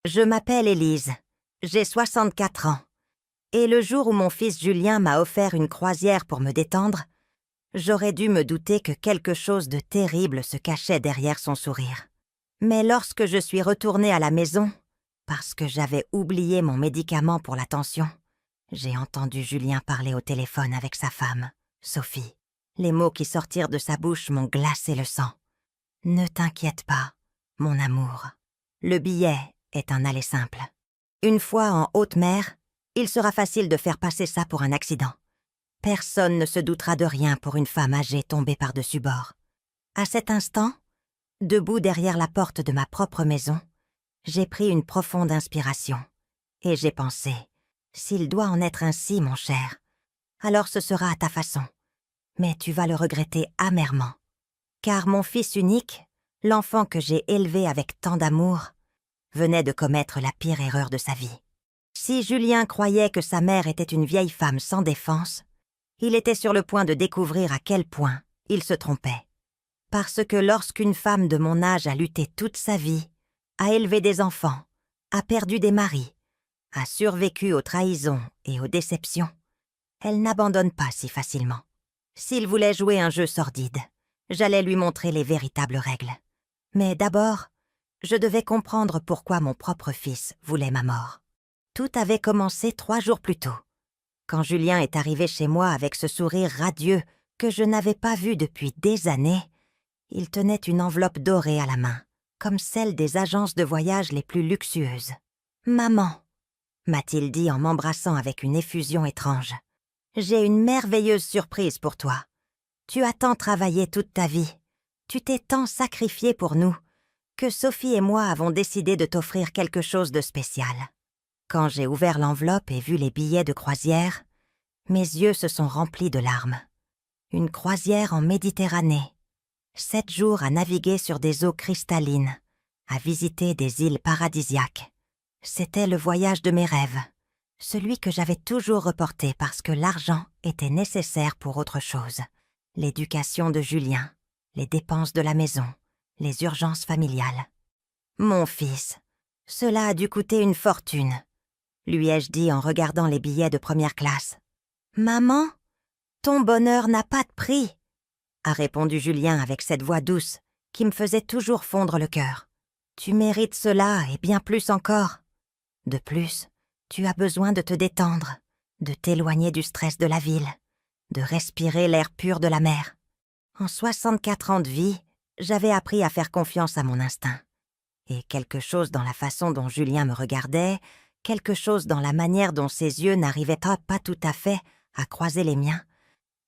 Je m'appelle Élise, j'ai 64 ans, et le jour où mon fils Julien m'a offert une croisière pour me détendre, j'aurais dû me douter que quelque chose de terrible se cachait derrière son sourire. Mais lorsque je suis retournée à la maison, parce que j'avais oublié mon médicament pour la tension, j'ai entendu Julien parler au téléphone avec sa femme, Sophie. Les mots qui sortirent de sa bouche m'ont glacé le sang. « Ne t'inquiète pas, mon amour. Le billet est un aller simple. Une fois en haute mer, il sera facile de faire passer ça pour un accident. Personne ne se doutera de rien pour une femme âgée tombée par-dessus bord. » À cet instant, debout derrière la porte de ma propre maison, j'ai pris une profonde inspiration. Et j'ai pensé, s'il doit en être ainsi, mon cher, alors ce sera à ta façon. Mais tu vas le regretter amèrement. Car mon fils unique, l'enfant que j'ai élevé avec tant d'amour, venait de commettre la pire erreur de sa vie. Si Julien croyait que sa mère était une vieille femme sans défense, il était sur le point de découvrir à quel point il se trompait. Parce que lorsqu'une femme de mon âge a lutté toute sa vie, a élevé des enfants, a perdu des maris, a survécu aux trahisons et aux déceptions, elle n'abandonne pas si facilement. S'il voulait jouer un jeu sordide, j'allais lui montrer les véritables règles. Mais d'abord, je devais comprendre pourquoi mon propre fils voulait ma mort. Tout avait commencé 3 jours plus tôt, quand Julien est arrivé chez moi avec ce sourire radieux que je n'avais pas vu depuis des années. Il tenait une enveloppe dorée à la main, comme celle des agences de voyage les plus luxueuses. « Maman », m'a-t-il dit en m'embrassant avec une effusion étrange, « j'ai une merveilleuse surprise pour toi. Tu as tant travaillé toute ta vie, tu t'es tant sacrifié pour nous, que Sophie et moi avons décidé de t'offrir quelque chose de spécial. » Quand j'ai ouvert l'enveloppe et vu les billets de croisière, mes yeux se sont remplis de larmes. Une croisière en Méditerranée, 7 jours à naviguer sur des eaux cristallines, à visiter des îles paradisiaques. C'était le voyage de mes rêves, celui que j'avais toujours reporté parce que l'argent était nécessaire pour autre chose. L'éducation de Julien, les dépenses de la maison, les urgences familiales. « Mon fils, cela a dû coûter une fortune », lui ai-je dit en regardant les billets de première classe. « Maman, ton bonheur n'a pas de prix », a répondu Julien avec cette voix douce qui me faisait toujours fondre le cœur. « Tu mérites cela et bien plus encore. De plus, tu as besoin de te détendre, de t'éloigner du stress de la ville, de respirer l'air pur de la mer. » En 64 ans de vie, j'avais appris à faire confiance à mon instinct. Et quelque chose dans la façon dont Julien me regardait, quelque chose dans la manière dont ses yeux n'arrivaient pas tout à fait à croiser les miens,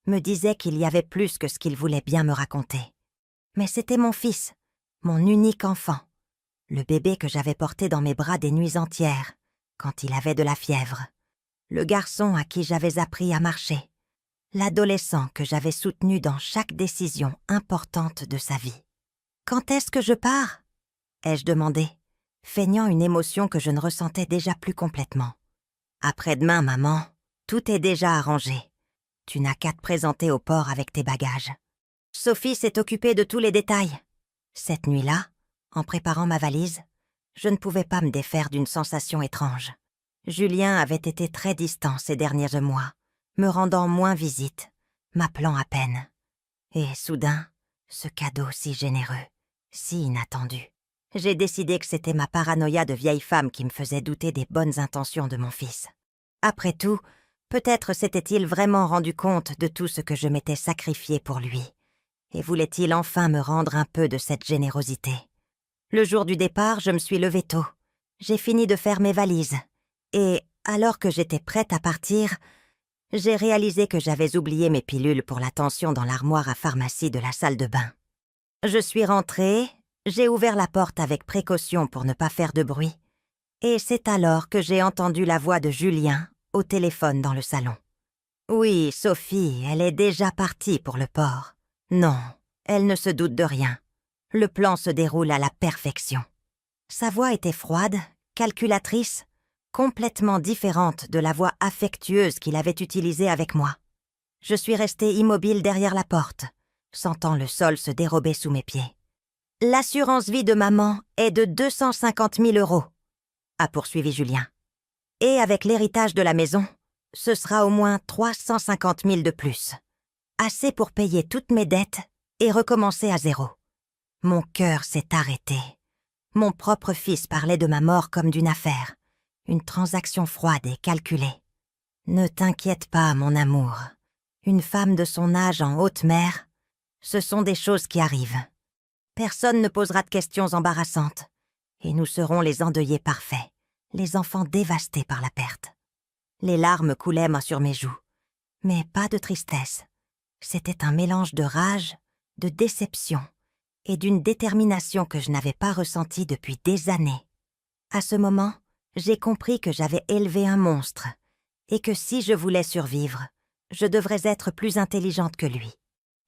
me disait qu'il y avait plus que ce qu'il voulait bien me raconter. Mais c'était mon fils, mon unique enfant, le bébé que j'avais porté dans mes bras des nuits entières, quand il avait de la fièvre, le garçon à qui j'avais appris à marcher, l'adolescent que j'avais soutenu dans chaque décision importante de sa vie. « Quand est-ce que je pars ?» ai-je demandé, feignant une émotion que je ne ressentais déjà plus complètement. « Après-demain, maman, tout est déjà arrangé. Tu n'as qu'à te présenter au port avec tes bagages. » Sophie s'est occupée de tous les détails. Cette nuit-là, en préparant ma valise, je ne pouvais pas me défaire d'une sensation étrange. Julien avait été très distant ces derniers mois, me rendant moins visite, m'appelant à peine. Et soudain, ce cadeau si généreux, si inattendu. J'ai décidé que c'était ma paranoïa de vieille femme qui me faisait douter des bonnes intentions de mon fils. Après tout, peut-être s'était-il vraiment rendu compte de tout ce que je m'étais sacrifié pour lui, et voulait-il enfin me rendre un peu de cette générosité. Le jour du départ, je me suis levée tôt. J'ai fini de faire mes valises, et, alors que j'étais prête à partir, j'ai réalisé que j'avais oublié mes pilules pour la tension dans l'armoire à pharmacie de la salle de bain. Je suis rentrée, j'ai ouvert la porte avec précaution pour ne pas faire de bruit, et c'est alors que j'ai entendu la voix de Julien au téléphone dans le salon. « Oui, Sophie, elle est déjà partie pour le port. Non, elle ne se doute de rien. Le plan se déroule à la perfection. » Sa voix était froide, calculatrice, complètement différente de la voix affectueuse qu'il avait utilisée avec moi. Je suis restée immobile derrière la porte, sentant le sol se dérober sous mes pieds. « L'assurance vie de maman est de 250 000 €. a poursuivi Julien. Et avec l'héritage de la maison, ce sera au moins 350 000 de plus. Assez pour payer toutes mes dettes et recommencer à zéro. Mon cœur s'est arrêté. Mon propre fils parlait de ma mort comme d'une affaire, une transaction froide et calculée. Ne t'inquiète pas, mon amour. Une femme de son âge en haute mer, ce sont des choses qui arrivent. Personne ne posera de questions embarrassantes, et nous serons les endeuillés parfaits, les enfants dévastés par la perte. Les larmes coulaient sur mes joues, mais pas de tristesse. C'était un mélange de rage, de déception et d'une détermination que je n'avais pas ressentie depuis des années. À ce moment, j'ai compris que j'avais élevé un monstre et que si je voulais survivre, je devrais être plus intelligente que lui.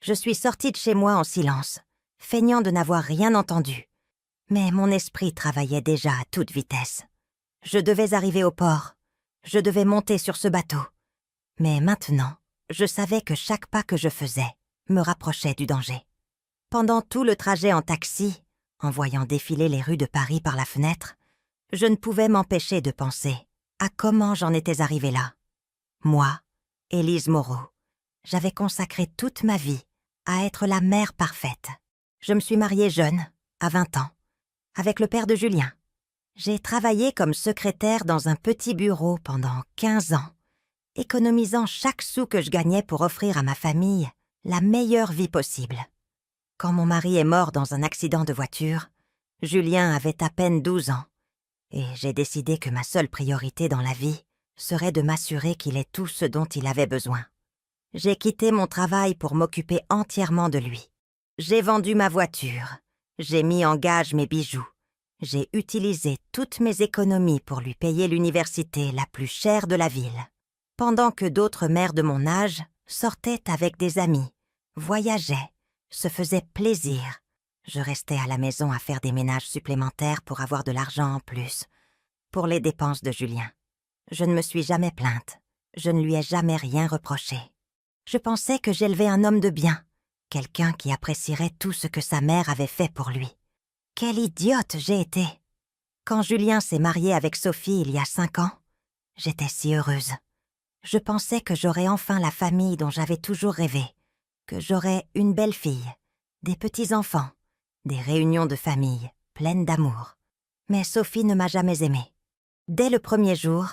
Je suis sortie de chez moi en silence, feignant de n'avoir rien entendu. Mais mon esprit travaillait déjà à toute vitesse. Je devais arriver au port. Je devais monter sur ce bateau. Mais maintenant, je savais que chaque pas que je faisais me rapprochait du danger. Pendant tout le trajet en taxi, en voyant défiler les rues de Paris par la fenêtre, je ne pouvais m'empêcher de penser à comment j'en étais arrivée là. Moi, Élise Moreau, j'avais consacré toute ma vie à être la mère parfaite. Je me suis mariée jeune, à 20 ans, avec le père de Julien. J'ai travaillé comme secrétaire dans un petit bureau pendant 15 ans, économisant chaque sou que je gagnais pour offrir à ma famille la meilleure vie possible. Quand mon mari est mort dans un accident de voiture, Julien avait à peine 12 ans, et j'ai décidé que ma seule priorité dans la vie serait de m'assurer qu'il ait tout ce dont il avait besoin. J'ai quitté mon travail pour m'occuper entièrement de lui. J'ai vendu ma voiture, j'ai mis en gage mes bijoux, j'ai utilisé toutes mes économies pour lui payer l'université la plus chère de la ville, pendant que d'autres mères de mon âge sortaient avec des amis, voyageaient, se faisaient plaisir. Je restais à la maison à faire des ménages supplémentaires pour avoir de l'argent en plus, pour les dépenses de Julien. Je ne me suis jamais plainte, je ne lui ai jamais rien reproché. Je pensais que j'élevais un homme de bien, quelqu'un qui apprécierait tout ce que sa mère avait fait pour lui. Quelle idiote j'ai été! Quand Julien s'est marié avec Sophie il y a 5 ans, j'étais si heureuse. Je pensais que j'aurais enfin la famille dont j'avais toujours rêvé, que j'aurais une belle fille, des petits-enfants, des réunions de famille pleines d'amour. Mais Sophie ne m'a jamais aimée. Dès le premier jour,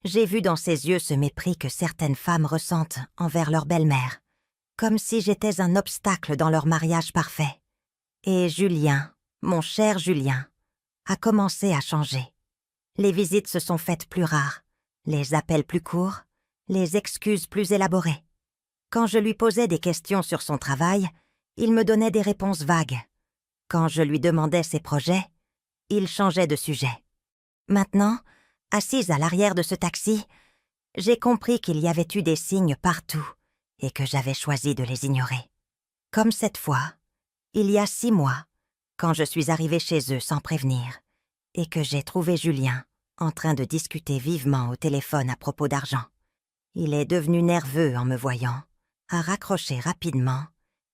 j'ai vu dans ses yeux ce mépris que certaines femmes ressentent envers leur belle-mère, comme si j'étais un obstacle dans leur mariage parfait. Et Julien, mon cher Julien, a commencé à changer. Les visites se sont faites plus rares, les appels plus courts, les excuses plus élaborées. Quand je lui posais des questions sur son travail, il me donnait des réponses vagues. Quand je lui demandais ses projets, il changeait de sujet. Maintenant, assise à l'arrière de ce taxi, j'ai compris qu'il y avait eu des signes partout et que j'avais choisi de les ignorer. Comme cette fois, il y a 6 mois, quand je suis arrivée chez eux sans prévenir et que j'ai trouvé Julien en train de discuter vivement au téléphone à propos d'argent. Il est devenu nerveux en me voyant, a raccroché rapidement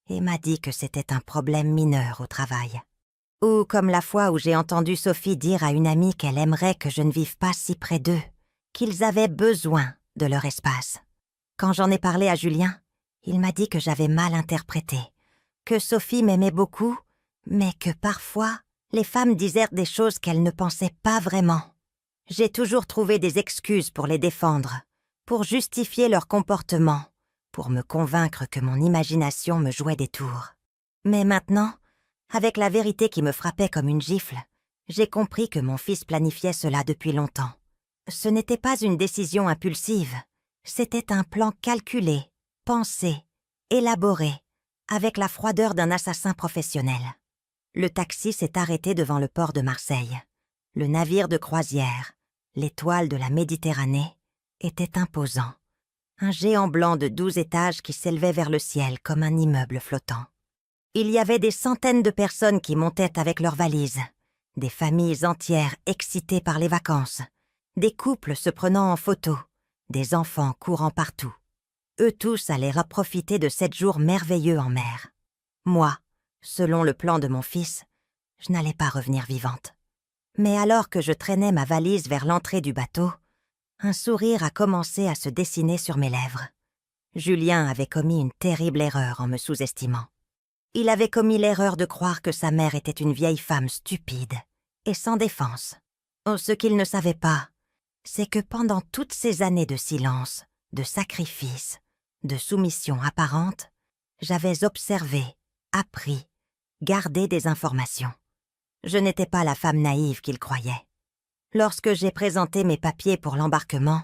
et m'a dit que c'était un problème mineur au travail. Ou comme la fois où j'ai entendu Sophie dire à une amie qu'elle aimerait que je ne vive pas si près d'eux, qu'ils avaient besoin de leur espace. Quand j'en ai parlé à Julien, il m'a dit que j'avais mal interprété, que Sophie m'aimait beaucoup, mais que parfois, les femmes disaient des choses qu'elles ne pensaient pas vraiment. J'ai toujours trouvé des excuses pour les défendre, pour justifier leur comportement, pour me convaincre que mon imagination me jouait des tours. Mais maintenant, avec la vérité qui me frappait comme une gifle, j'ai compris que mon fils planifiait cela depuis longtemps. Ce n'était pas une décision impulsive, c'était un plan calculé, pensé, élaboré, avec la froideur d'un assassin professionnel. Le taxi s'est arrêté devant le port de Marseille. Le navire de croisière, l'étoile de la Méditerranée, était imposant. Un géant blanc de 12 étages qui s'élevait vers le ciel comme un immeuble flottant. Il y avait des centaines de personnes qui montaient avec leurs valises, des familles entières excitées par les vacances, des couples se prenant en photo, des enfants courant partout. Eux tous allaient profiter de 7 jours merveilleux en mer. Moi, selon le plan de mon fils, je n'allais pas revenir vivante. Mais alors que je traînais ma valise vers l'entrée du bateau, un sourire a commencé à se dessiner sur mes lèvres. Julien avait commis une terrible erreur en me sous-estimant. Il avait commis l'erreur de croire que sa mère était une vieille femme stupide et sans défense. Oh, ce qu'il ne savait pas, c'est que pendant toutes ces années de silence, de sacrifice, de soumission apparente, j'avais observé, appris, gardé des informations. Je n'étais pas la femme naïve qu'il croyait. Lorsque j'ai présenté mes papiers pour l'embarquement,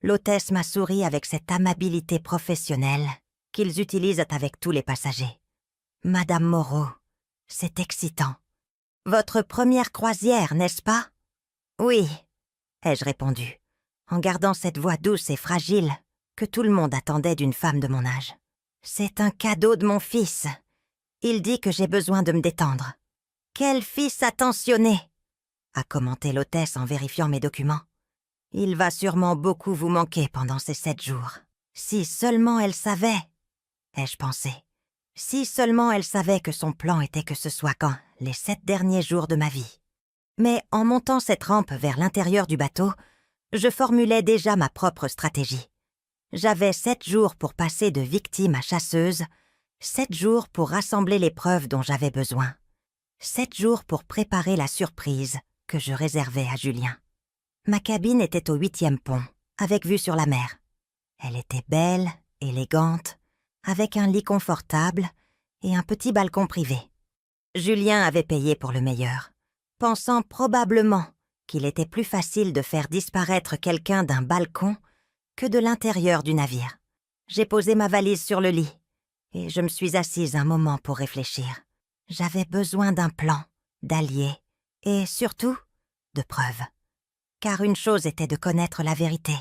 l'hôtesse m'a souri avec cette amabilité professionnelle qu'ils utilisent avec tous les passagers. « Madame Moreau, c'est excitant. Votre première croisière, n'est-ce pas ?»« Oui, » ai-je répondu, en gardant cette voix douce et fragile que tout le monde attendait d'une femme de mon âge. « C'est un cadeau de mon fils. Il dit que j'ai besoin de me détendre. »« Quel fils attentionné !» a commenté l'hôtesse en vérifiant mes documents. « Il va sûrement beaucoup vous manquer pendant ces 7 jours. Si seulement elle savait, ai-je pensé. Si seulement elle savait que son plan était que ce soit quand les 7 derniers jours de ma vie. Mais en montant cette rampe vers l'intérieur du bateau, je formulais déjà ma propre stratégie. J'avais 7 jours pour passer de victime à chasseuse, 7 jours pour rassembler les preuves dont j'avais besoin, 7 jours pour préparer la surprise que je réservais à Julien. Ma cabine était au 8e pont, avec vue sur la mer. Elle était belle, élégante, avec un lit confortable et un petit balcon privé. Julien avait payé pour le meilleur, pensant probablement qu'il était plus facile de faire disparaître quelqu'un d'un balcon que de l'intérieur du navire. J'ai posé ma valise sur le lit et je me suis assise un moment pour réfléchir. J'avais besoin d'un plan, d'alliés et surtout de preuves. Car une chose était de connaître la vérité,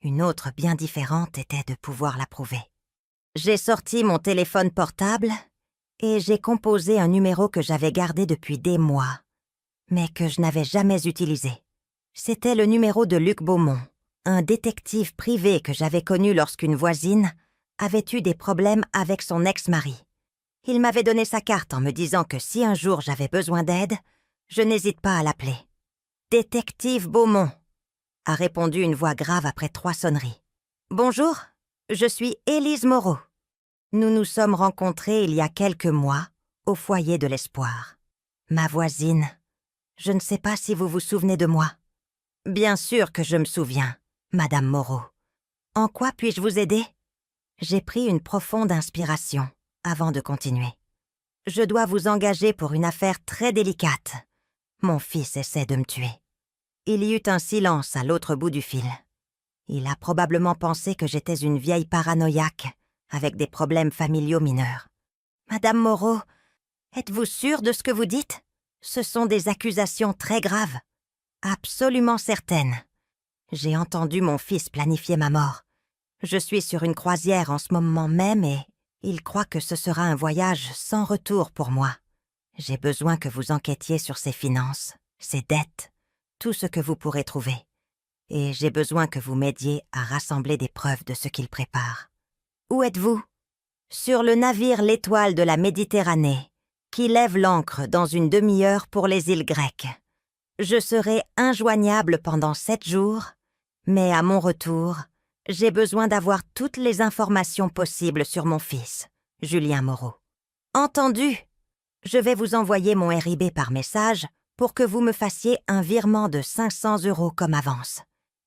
une autre bien différente était de pouvoir la prouver. J'ai sorti mon téléphone portable et j'ai composé un numéro que j'avais gardé depuis des mois, mais que je n'avais jamais utilisé. C'était le numéro de Luc Beaumont, un détective privé que j'avais connu lorsqu'une voisine avait eu des problèmes avec son ex-mari. Il m'avait donné sa carte en me disant que si un jour j'avais besoin d'aide, je n'hésite pas à l'appeler. « Détective Beaumont », a répondu une voix grave après 3 sonneries. « Bonjour, je suis Élise Moreau. Nous nous sommes rencontrés il y a quelques mois au foyer de l'Espoir. Ma voisine, je ne sais pas si vous vous souvenez de moi. » « Bien sûr que je me souviens, Madame Moreau. En quoi puis-je vous aider ?» J'ai pris une profonde inspiration avant de continuer. « Je dois vous engager pour une affaire très délicate. Mon fils essaie de me tuer. » Il y eut un silence à l'autre bout du fil. Il a probablement pensé que j'étais une vieille paranoïaque avec des problèmes familiaux mineurs. « Madame Moreau, êtes-vous sûre de ce que vous dites ? Ce sont des accusations très graves. » « Absolument certaine. J'ai entendu mon fils planifier ma mort. Je suis sur une croisière en ce moment même et il croit que ce sera un voyage sans retour pour moi. J'ai besoin que vous enquêtiez sur ses finances, ses dettes, tout ce que vous pourrez trouver. Et j'ai besoin que vous m'aidiez à rassembler des preuves de ce qu'il prépare. Où êtes-vous ? Sur le navire l'Étoile de la Méditerranée, qui lève l'ancre dans une demi-heure pour les îles grecques. Je serai injoignable pendant 7 jours, mais à mon retour, j'ai besoin d'avoir toutes les informations possibles sur mon fils, Julien Moreau. Entendu. Je vais vous envoyer mon RIB par message pour que vous me fassiez un virement de 500 € comme avance.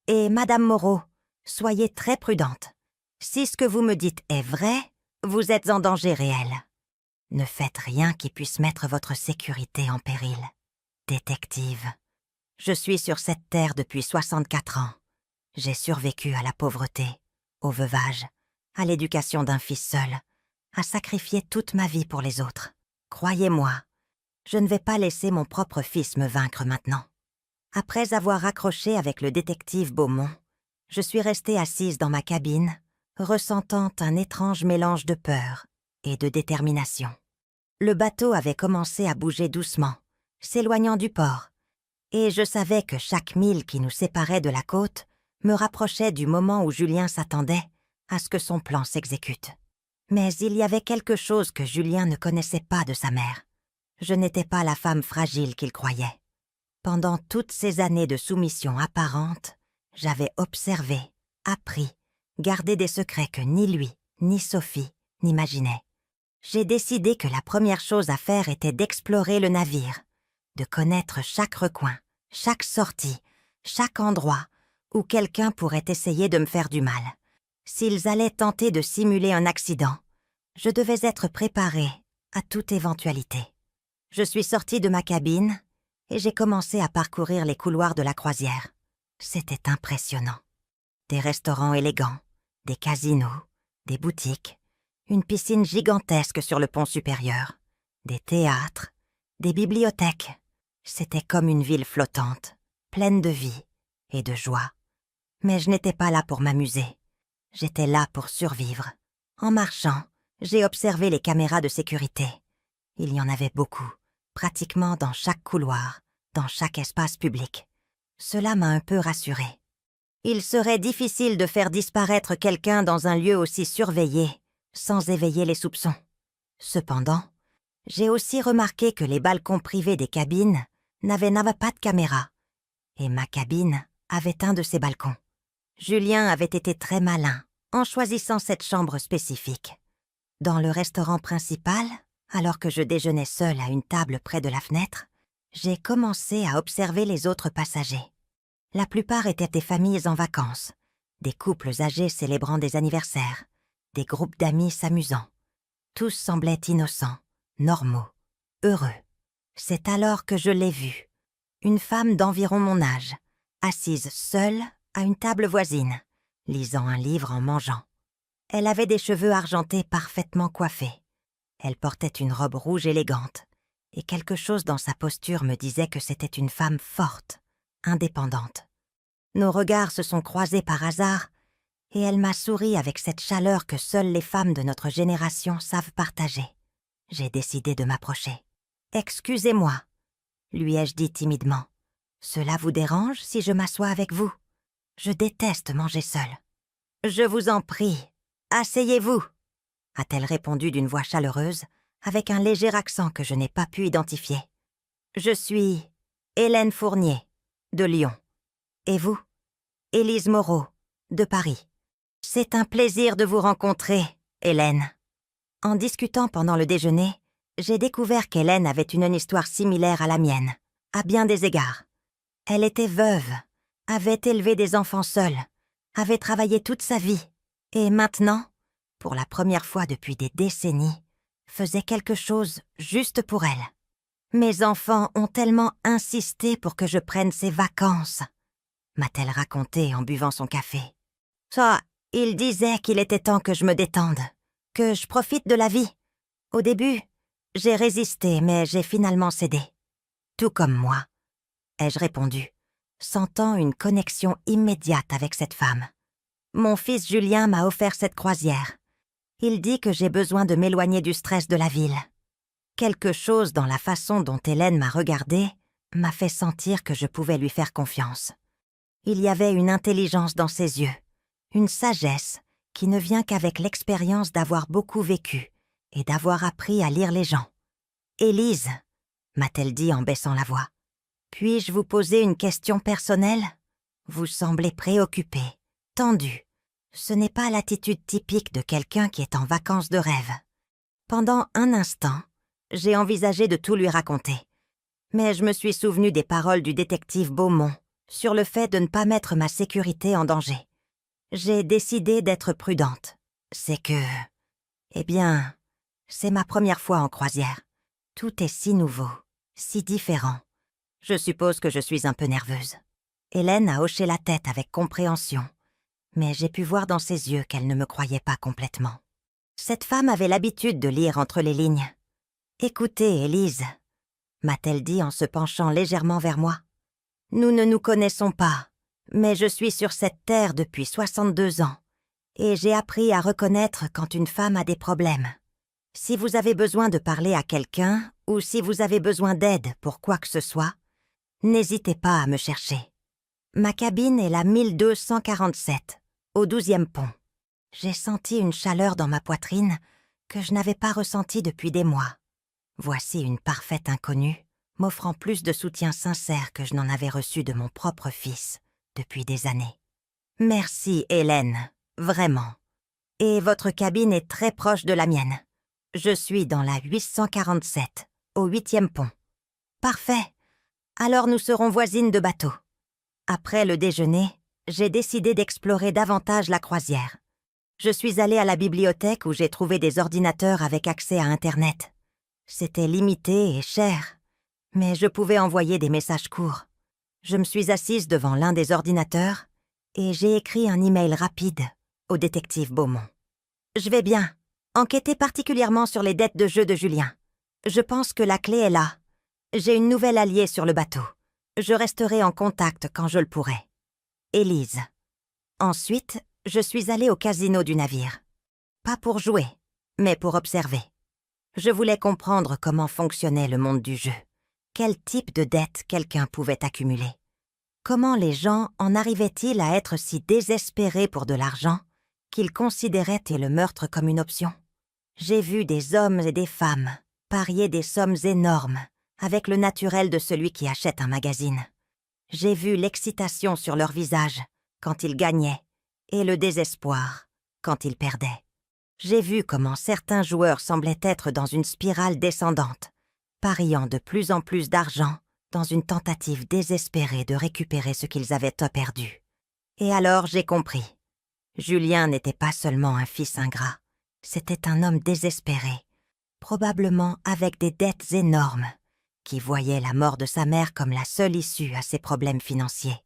Et Madame Moreau, soyez très prudente. Si ce que vous me dites est vrai, vous êtes en danger réel. Ne faites rien qui puisse mettre votre sécurité en péril. Détective. Je suis sur cette terre depuis 64 ans. J'ai survécu à la pauvreté, au veuvage, à l'éducation d'un fils seul, à sacrifier toute ma vie pour les autres. Croyez-moi, je ne vais pas laisser mon propre fils me vaincre maintenant. Après avoir raccroché avec le détective Beaumont, je suis restée assise dans ma cabine, ressentant un étrange mélange de peur et de détermination. Le bateau avait commencé à bouger doucement, s'éloignant du port, et je savais que chaque mille qui nous séparait de la côte me rapprochait du moment où Julien s'attendait à ce que son plan s'exécute. Mais il y avait quelque chose que Julien ne connaissait pas de sa mère. Je n'étais pas la femme fragile qu'il croyait. Pendant toutes ces années de soumission apparente, j'avais observé, appris, gardé des secrets que ni lui, ni Sophie n'imaginaient. J'ai décidé que la première chose à faire était d'explorer le navire, de connaître chaque recoin, chaque sortie, chaque endroit où quelqu'un pourrait essayer de me faire du mal. S'ils allaient tenter de simuler un accident, je devais être préparée à toute éventualité. Je suis sortie de ma cabine et j'ai commencé à parcourir les couloirs de la croisière. C'était impressionnant. Des restaurants élégants, des casinos, des boutiques, une piscine gigantesque sur le pont supérieur, des théâtres, des bibliothèques. C'était comme une ville flottante, pleine de vie et de joie. Mais je n'étais pas là pour m'amuser. J'étais là pour survivre. En marchant, j'ai observé les caméras de sécurité. Il y en avait beaucoup, pratiquement dans chaque couloir, dans chaque espace public. Cela m'a un peu rassurée. Il serait difficile de faire disparaître quelqu'un dans un lieu aussi surveillé, sans éveiller les soupçons. Cependant, j'ai aussi remarqué que les balcons privés des cabines n'avaient pas de caméra, et ma cabine avait un de ces balcons. Julien avait été très malin en choisissant cette chambre spécifique. Dans le restaurant principal, alors que je déjeunais seule à une table près de la fenêtre, j'ai commencé à observer les autres passagers. La plupart étaient des familles en vacances, des couples âgés célébrant des anniversaires, des groupes d'amis s'amusant. Tous semblaient innocents, normaux, heureux. C'est alors que je l'ai vue. Une femme d'environ mon âge, assise seule à une table voisine, lisant un livre en mangeant. Elle avait des cheveux argentés parfaitement coiffés. Elle portait une robe rouge élégante, et quelque chose dans sa posture me disait que c'était une femme forte, indépendante. Nos regards se sont croisés par hasard, et elle m'a souri avec cette chaleur que seules les femmes de notre génération savent partager. J'ai décidé de m'approcher. « Excusez-moi », lui ai-je dit timidement. « Cela vous dérange si je m'assois avec vous? Je déteste manger seule. »« Je vous en prie, asseyez-vous », a-t-elle répondu d'une voix chaleureuse, avec un léger accent que je n'ai pas pu identifier. « Je suis Hélène Fournier, de Lyon. Et vous? Élise Moreau, de Paris. C'est un plaisir de vous rencontrer, Hélène. » En discutant pendant le déjeuner, j'ai découvert qu'Hélène avait une histoire similaire à la mienne, à bien des égards. Elle était veuve, avait élevé des enfants seuls, avait travaillé toute sa vie, et maintenant, pour la première fois depuis des décennies, faisait quelque chose juste pour elle. « Mes enfants ont tellement insisté pour que je prenne ces vacances », m'a-t-elle raconté en buvant son café. « Ça, ils disaient qu'il était temps que je me détende, que je profite de la vie. Au début, j'ai résisté, mais j'ai finalement cédé. Tout comme moi, » ai-je répondu, sentant une connexion immédiate avec cette femme. Mon fils Julien m'a offert cette croisière. Il dit que j'ai besoin de m'éloigner du stress de la ville. Quelque chose dans la façon dont Hélène m'a regardée m'a fait sentir que je pouvais lui faire confiance. Il y avait une intelligence dans ses yeux, une sagesse qui ne vient qu'avec l'expérience d'avoir beaucoup vécu et d'avoir appris à lire les gens. « Élise », m'a-t-elle dit en baissant la voix, « puis-je vous poser une question personnelle? Vous semblez préoccupée, tendue. Ce n'est pas l'attitude typique de quelqu'un qui est en vacances de rêve. » Pendant un instant, j'ai envisagé de tout lui raconter. Mais je me suis souvenu des paroles du détective Beaumont sur le fait de ne pas mettre ma sécurité en danger. J'ai décidé d'être prudente. C'est que... Eh bien, c'est ma première fois en croisière. Tout est si nouveau, si différent. Je suppose que je suis un peu nerveuse. Hélène a hoché la tête avec compréhension, mais j'ai pu voir dans ses yeux qu'elle ne me croyait pas complètement. Cette femme avait l'habitude de lire entre les lignes. « Écoutez, Élise, » m'a-t-elle dit en se penchant légèrement vers moi. « Nous ne nous connaissons pas, mais je suis sur cette terre depuis 62 ans, et j'ai appris à reconnaître quand une femme a des problèmes. Si vous avez besoin de parler à quelqu'un, ou si vous avez besoin d'aide pour quoi que ce soit, n'hésitez pas à me chercher. Ma cabine est la 1247, au 12e pont. » J'ai senti une chaleur dans ma poitrine que je n'avais pas ressentie depuis des mois. Voici une parfaite inconnue m'offrant plus de soutien sincère que je n'en avais reçu de mon propre fils depuis des années. « Merci, Hélène, vraiment. Et votre cabine est très proche de la mienne. Je suis dans la 847, au 8e pont. »« Parfait. Alors nous serons voisines de bateau. » Après le déjeuner, j'ai décidé d'explorer davantage la croisière. Je suis allée à la bibliothèque où j'ai trouvé des ordinateurs avec accès à Internet. C'était limité et cher, mais je pouvais envoyer des messages courts. Je me suis assise devant l'un des ordinateurs et j'ai écrit un email rapide au détective Beaumont. « Je vais bien. Enquêtez particulièrement sur les dettes de jeu de Julien. Je pense que la clé est là. J'ai une nouvelle alliée sur le bateau. Je resterai en contact quand je le pourrai. Élise. » Ensuite, je suis allée au casino du navire. Pas pour jouer, mais pour observer. Je voulais comprendre comment fonctionnait le monde du jeu. Quel type de dettes quelqu'un pouvait accumuler. Comment les gens en arrivaient-ils à être si désespérés pour de l'argent qu'ils considéraient le meurtre comme une option? J'ai vu des hommes et des femmes parier des sommes énormes avec le naturel de celui qui achète un magazine. J'ai vu l'excitation sur leur visage quand ils gagnaient et le désespoir quand ils perdaient. J'ai vu comment certains joueurs semblaient être dans une spirale descendante, pariant de plus en plus d'argent dans une tentative désespérée de récupérer ce qu'ils avaient perdu. Et alors j'ai compris. Julien n'était pas seulement un fils ingrat, c'était un homme désespéré, probablement avec des dettes énormes, qui voyait la mort de sa mère comme la seule issue à ses problèmes financiers.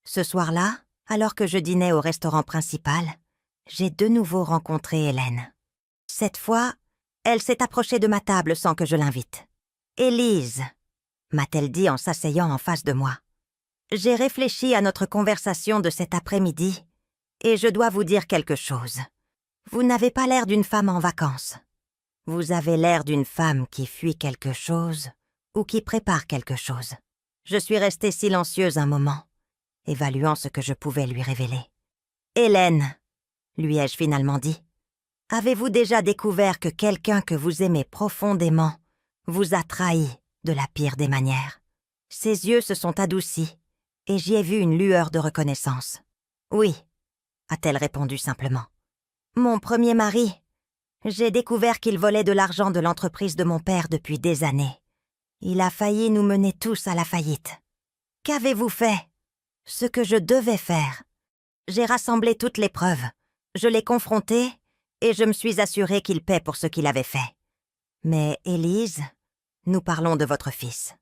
Ce soir-là, alors que je dînais au restaurant principal, j'ai de nouveau rencontré Hélène. Cette fois, elle s'est approchée de ma table sans que je l'invite. « Élise », m'a-t-elle dit en s'asseyant en face de moi. « J'ai réfléchi à notre conversation de cet après-midi et je dois vous dire quelque chose. Vous n'avez pas l'air d'une femme en vacances. Vous avez l'air d'une femme qui fuit quelque chose ou qui prépare quelque chose. » Je suis restée silencieuse un moment, évaluant ce que je pouvais lui révéler. « Hélène », lui ai-je finalement dit, « avez-vous déjà découvert que quelqu'un que vous aimez profondément vous a trahi de la pire des manières ?» Ses yeux se sont adoucis et j'y ai vu une lueur de reconnaissance. « Oui », a-t-elle répondu simplement. « Mon premier mari, j'ai découvert qu'il volait de l'argent de l'entreprise de mon père depuis des années. Il a failli nous mener tous à la faillite. Qu'avez-vous fait ? Ce que je devais faire. J'ai rassemblé toutes les preuves. Je l'ai confronté et je me suis assurée qu'il paie pour ce qu'il avait fait. Mais Élise, nous parlons de votre fils. »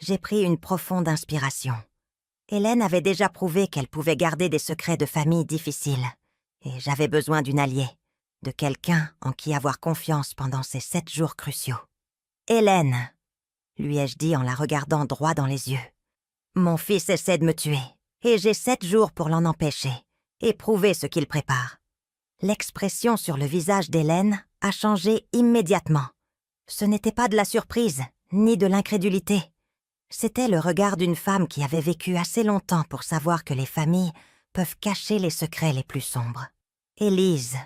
J'ai pris une profonde inspiration. Hélène avait déjà prouvé qu'elle pouvait garder des secrets de famille difficiles, et j'avais besoin d'une alliée, de quelqu'un en qui avoir confiance pendant ces 7 jours cruciaux. « Hélène », lui ai-je dit en la regardant droit dans les yeux, « mon fils essaie de me tuer, et j'ai 7 jours pour l'en empêcher, et prouver ce qu'il prépare. » L'expression sur le visage d'Hélène a changé immédiatement. Ce n'était pas de la surprise, ni de l'incrédulité. C'était le regard d'une femme qui avait vécu assez longtemps pour savoir que les familles peuvent cacher les secrets les plus sombres. « Élise »,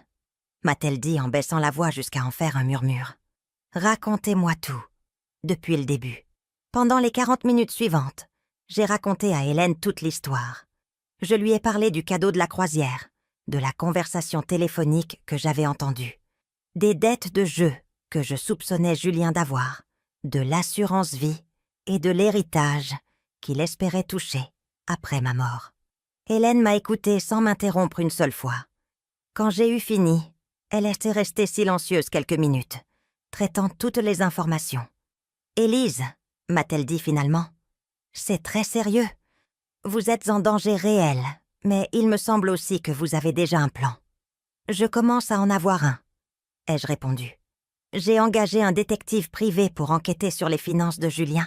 m'a-t-elle dit en baissant la voix jusqu'à en faire un murmure, « racontez-moi tout, depuis le début. » Pendant les 40 minutes suivantes, j'ai raconté à Hélène toute l'histoire. Je lui ai parlé du cadeau de la croisière, de la conversation téléphonique que j'avais entendue, des dettes de jeu que je soupçonnais Julien d'avoir, de l'assurance vie et de l'héritage qu'il espérait toucher après ma mort. Hélène m'a écoutée sans m'interrompre une seule fois. Quand j'ai eu fini, elle était restée silencieuse quelques minutes, traitant toutes les informations. « Élise », m'a-t-elle dit finalement, « c'est très sérieux. Vous êtes en danger réel, mais il me semble aussi que vous avez déjà un plan. »« Je commence à en avoir un », ai-je répondu. « J'ai engagé un détective privé pour enquêter sur les finances de Julien.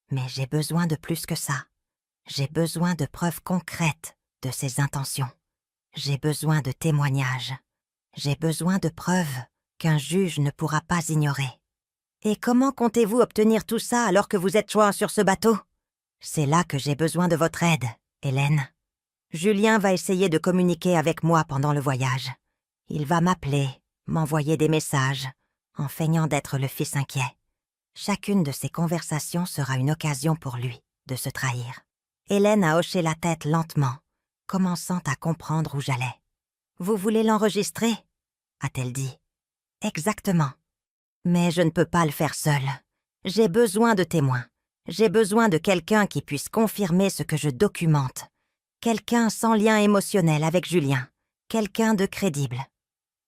Mais j'ai besoin de plus que ça. J'ai besoin de preuves concrètes de ses intentions. J'ai besoin de témoignages. J'ai besoin de preuves qu'un juge ne pourra pas ignorer. Et comment comptez-vous obtenir tout ça alors que vous êtes joint sur ce bateau ? C'est là que j'ai besoin de votre aide, Hélène. Julien va essayer de communiquer avec moi pendant le voyage. Il va m'appeler, m'envoyer des messages, en feignant d'être le fils inquiet. Chacune de ces conversations sera une occasion pour lui de se trahir. Hélène a hoché la tête lentement, commençant à comprendre où j'allais. « Vous voulez l'enregistrer » a-t-elle dit. « Exactement. Mais je ne peux pas le faire seule. J'ai besoin de témoins. J'ai besoin de quelqu'un qui puisse confirmer ce que je documente. Quelqu'un sans lien émotionnel avec Julien. Quelqu'un de crédible. »«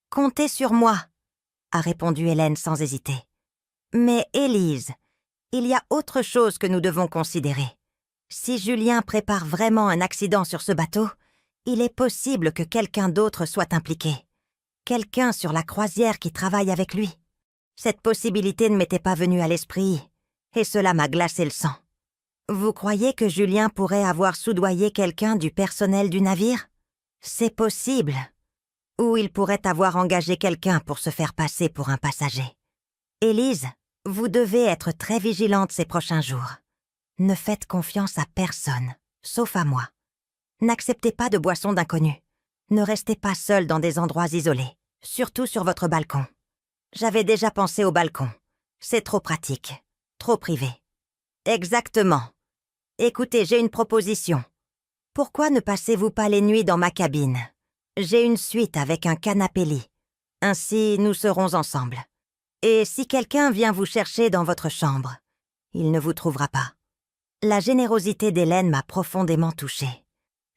Comptez sur moi » a répondu Hélène sans hésiter. « Mais Élise, il y a autre chose que nous devons considérer. Si Julien prépare vraiment un accident sur ce bateau, il est possible que quelqu'un d'autre soit impliqué. Quelqu'un sur la croisière qui travaille avec lui. Cette possibilité ne m'était pas venue à l'esprit, et cela m'a glacé le sang. Vous croyez que Julien pourrait avoir soudoyé quelqu'un du personnel du navire? C'est possible. Ou il pourrait avoir engagé quelqu'un pour se faire passer pour un passager. Élise, vous devez être très vigilante ces prochains jours. Ne faites confiance à personne, sauf à moi. N'acceptez pas de boissons d'inconnus. Ne restez pas seul dans des endroits isolés, surtout sur votre balcon. J'avais déjà pensé au balcon. C'est trop pratique, trop privé. Exactement. Écoutez, j'ai une proposition. Pourquoi ne passez-vous pas les nuits dans ma cabine? J'ai une suite avec un canapé-lit. Ainsi, nous serons ensemble. Et si quelqu'un vient vous chercher dans votre chambre, il ne vous trouvera pas. La générosité d'Hélène m'a profondément touchée.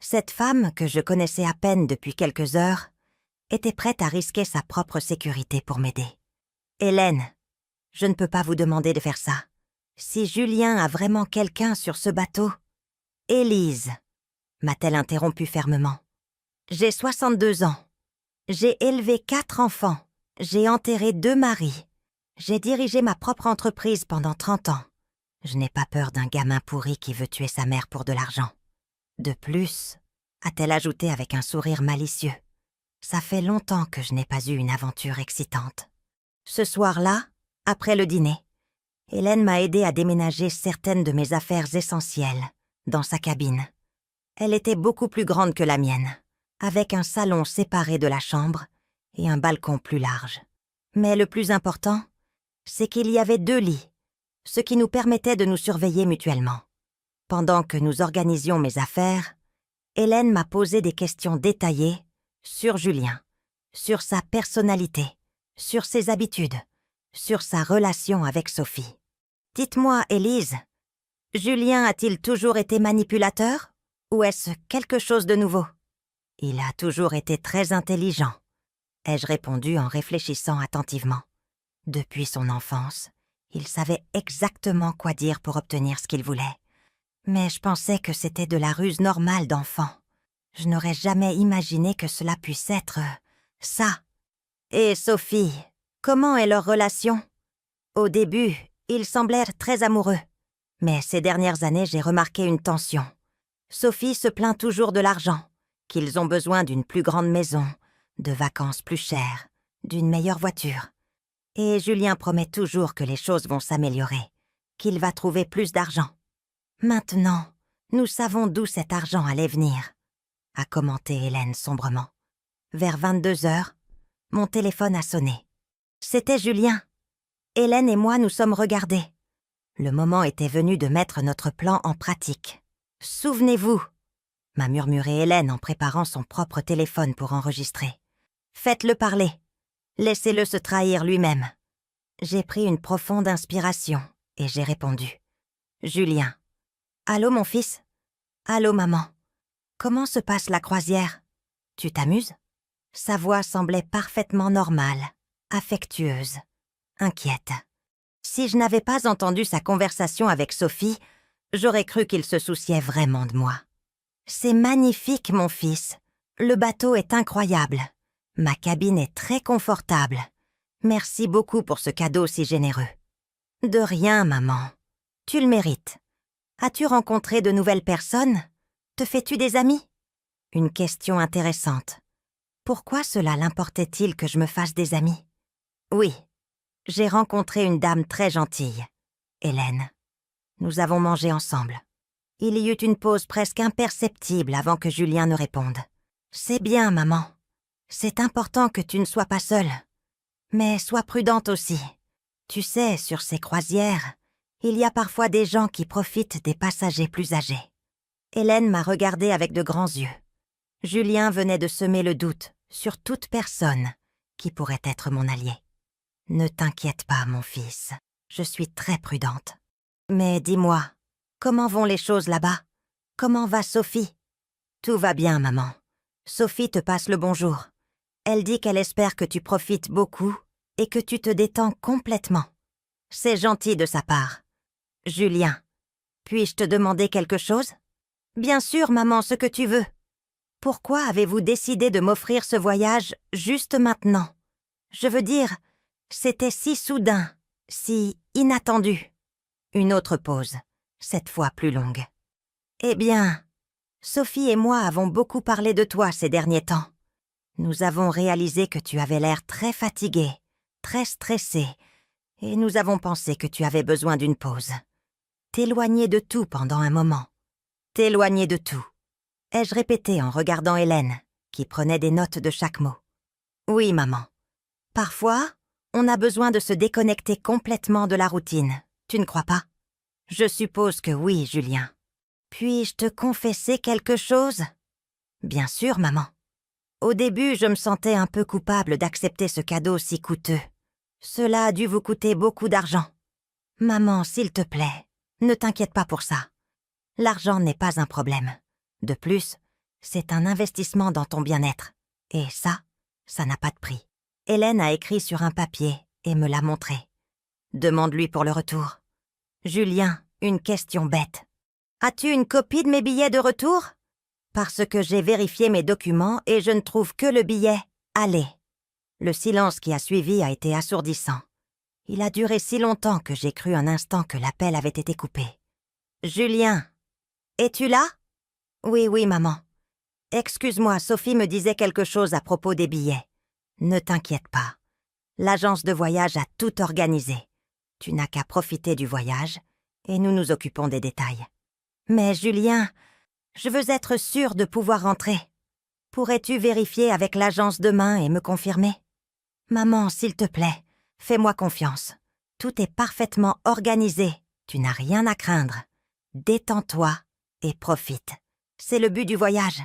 Cette femme, que je connaissais à peine depuis quelques heures, était prête à risquer sa propre sécurité pour m'aider. « Hélène, je ne peux pas vous demander de faire ça. Si Julien a vraiment quelqu'un sur ce bateau... »« Élise, » m'a-t-elle interrompu fermement. « J'ai 62 ans. J'ai élevé 4 enfants. J'ai enterré 2 maris. J'ai dirigé ma propre entreprise pendant 30 ans. Je n'ai pas peur d'un gamin pourri qui veut tuer sa mère pour de l'argent. De plus, a-t-elle ajouté avec un sourire malicieux, ça fait longtemps que je n'ai pas eu une aventure excitante. Ce soir-là, après le dîner, Hélène m'a aidé à déménager certaines de mes affaires essentielles dans sa cabine. Elle était beaucoup plus grande que la mienne, avec un salon séparé de la chambre et un balcon plus large. Mais le plus important, c'est qu'il y avait 2 lits, ce qui nous permettait de nous surveiller mutuellement. Pendant que nous organisions mes affaires, Hélène m'a posé des questions détaillées sur Julien, sur sa personnalité, sur ses habitudes, sur sa relation avec Sophie. « Dites-moi, Élise, Julien a-t-il toujours été manipulateur ou est-ce quelque chose de nouveau? » « Il a toujours été très intelligent, » ai-je répondu en réfléchissant attentivement. Depuis son enfance, il savait exactement quoi dire pour obtenir ce qu'il voulait. Mais je pensais que c'était de la ruse normale d'enfant. Je n'aurais jamais imaginé que cela puisse être ça. Et Sophie, comment est leur relation? Au début, ils semblèrent très amoureux. Mais ces dernières années, j'ai remarqué une tension. Sophie se plaint toujours de l'argent, qu'ils ont besoin d'une plus grande maison, de vacances plus chères, d'une meilleure voiture. Et Julien promet toujours que les choses vont s'améliorer, qu'il va trouver plus d'argent. Maintenant, nous savons d'où cet argent allait venir, a commenté Hélène sombrement. Vers 22 heures, mon téléphone a sonné. C'était Julien. Hélène et moi nous sommes regardés. Le moment était venu de mettre notre plan en pratique. « Souvenez-vous » m'a murmuré Hélène en préparant son propre téléphone pour enregistrer. « Faites-le parler. Laissez-le se trahir lui-même. » J'ai pris une profonde inspiration et j'ai répondu. « Julien. »« Allô, mon fils? Allô, maman. Comment se passe la croisière? Tu t'amuses ?» Sa voix semblait parfaitement normale, affectueuse, inquiète. Si je n'avais pas entendu sa conversation avec Sophie, j'aurais cru qu'il se souciait vraiment de moi. « C'est magnifique, mon fils. Le bateau est incroyable. Ma cabine est très confortable. Merci beaucoup pour ce cadeau si généreux. »« De rien, maman. Tu le mérites. As-tu rencontré de nouvelles personnes? Te fais-tu des amis? » Une question intéressante. Pourquoi cela l'importait-il que je me fasse des amis? Oui, j'ai rencontré une dame très gentille, Hélène. Nous avons mangé ensemble. Il y eut une pause presque imperceptible avant que Julien ne réponde. « C'est bien, maman. C'est important que tu ne sois pas seule. Mais sois prudente aussi. Tu sais, sur ces croisières, il y a parfois des gens qui profitent des passagers plus âgés. Hélène m'a regardée avec de grands yeux. Julien venait de semer le doute sur toute personne qui pourrait être mon allié. Ne t'inquiète pas, mon fils, je suis très prudente. Mais dis-moi, comment vont les choses là-bas? Comment va Sophie? Tout va bien, maman. Sophie te passe le bonjour. Elle dit qu'elle espère que tu profites beaucoup et que tu te détends complètement. C'est gentil de sa part. Julien, puis-je te demander quelque chose? Bien sûr, maman, ce que tu veux. Pourquoi avez-vous décidé de m'offrir ce voyage juste maintenant? Je veux dire, c'était si soudain, si inattendu. Une autre pause, cette fois plus longue. Eh bien, Sophie et moi avons beaucoup parlé de toi ces derniers temps. Nous avons réalisé que tu avais l'air très fatigué, très stressé, et nous avons pensé que tu avais besoin d'une pause. T'éloigner de tout pendant un moment. T'éloigner de tout. Ai-je répété en regardant Hélène, qui prenait des notes de chaque mot. Oui, maman. Parfois, on a besoin de se déconnecter complètement de la routine, tu ne crois pas? Je suppose que oui, Julien. Puis-je te confesser quelque chose? Bien sûr, maman. Au début, je me sentais un peu coupable d'accepter ce cadeau si coûteux. Cela a dû vous coûter beaucoup d'argent. Maman, s'il te plaît, ne t'inquiète pas pour ça. L'argent n'est pas un problème. De plus, c'est un investissement dans ton bien-être. Et ça n'a pas de prix. Hélène a écrit sur un papier et me l'a montré. Demande-lui pour le retour. Julien, une question bête. As-tu une copie de mes billets de retour? Parce que j'ai vérifié mes documents et je ne trouve que le billet « Aller ». Le silence qui a suivi a été assourdissant. Il a duré si longtemps que j'ai cru un instant que l'appel avait été coupé. Julien, es-tu là? Oui, maman. Excuse-moi, Sophie me disait quelque chose à propos des billets. Ne t'inquiète pas. L'agence de voyage a tout organisé. Tu n'as qu'à profiter du voyage et nous nous occupons des détails. Mais Julien, je veux être sûre de pouvoir rentrer. Pourrais-tu vérifier avec l'agence demain et me confirmer? Maman, s'il te plaît, fais-moi confiance. Tout est parfaitement organisé. Tu n'as rien à craindre. Détends-toi et profite. C'est le but du voyage.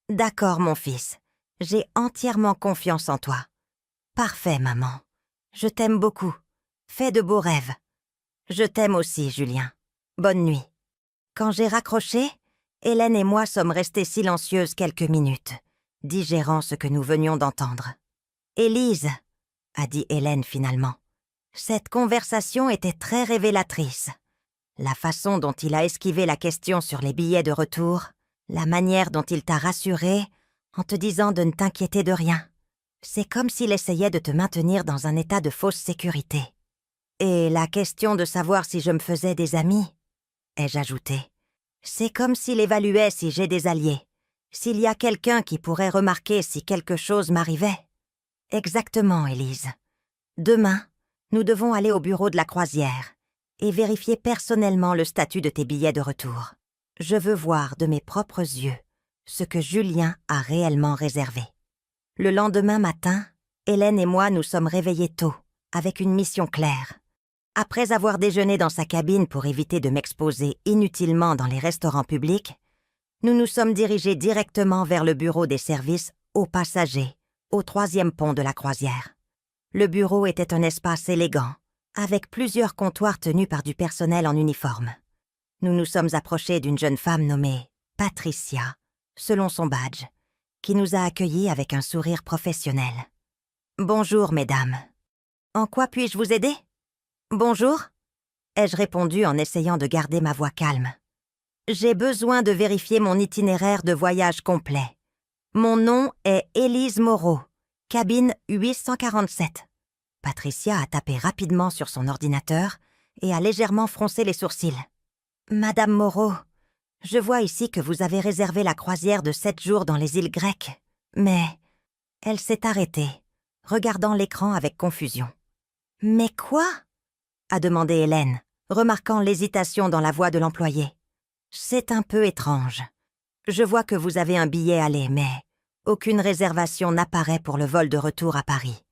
D'accord, mon fils. J'ai entièrement confiance en toi. Parfait, maman. Je t'aime beaucoup. Fais de beaux rêves. Je t'aime aussi, Julien. Bonne nuit. Quand j'ai raccroché, Hélène et moi sommes restées silencieuses quelques minutes, digérant ce que nous venions d'entendre. « Élise », a dit Hélène finalement, « cette conversation était très révélatrice. La façon dont il a esquivé la question sur les billets de retour, la manière dont il t'a rassurée en te disant de ne t'inquiéter de rien. C'est comme s'il essayait de te maintenir dans un état de fausse sécurité. Et la question de savoir si je me faisais des amis, ai-je ajouté. C'est comme s'il évaluait si j'ai des alliés, s'il y a quelqu'un qui pourrait remarquer si quelque chose m'arrivait. Exactement, Élise. Demain, nous devons aller au bureau de la croisière et vérifier personnellement le statut de tes billets de retour. Je veux voir de mes propres yeux ce que Julien a réellement réservé. Le lendemain matin, Hélène et moi nous sommes réveillés tôt, avec une mission claire. Après avoir déjeuné dans sa cabine pour éviter de m'exposer inutilement dans les restaurants publics, nous nous sommes dirigés directement vers le bureau des services aux passagers, au 3e pont de la croisière. Le bureau était un espace élégant, avec plusieurs comptoirs tenus par du personnel en uniforme. Nous nous sommes approchés d'une jeune femme nommée Patricia, selon son badge, qui nous a accueillis avec un sourire professionnel. « Bonjour, mesdames. En quoi puis-je vous aider? Bonjour, ai-je répondu en essayant de garder ma voix calme. J'ai besoin de vérifier mon itinéraire de voyage complet. Mon nom est Élise Moreau, cabine 847. Patricia a tapé rapidement sur son ordinateur et a légèrement froncé les sourcils. Madame Moreau, je vois ici que vous avez réservé la croisière de 7 jours dans les îles grecques, mais elle s'est arrêtée, regardant l'écran avec confusion. Mais quoi? A demandé Hélène, remarquant l'hésitation dans la voix de l'employé. C'est un peu étrange. Je vois que vous avez un billet aller, mais aucune réservation n'apparaît pour le vol de retour à Paris.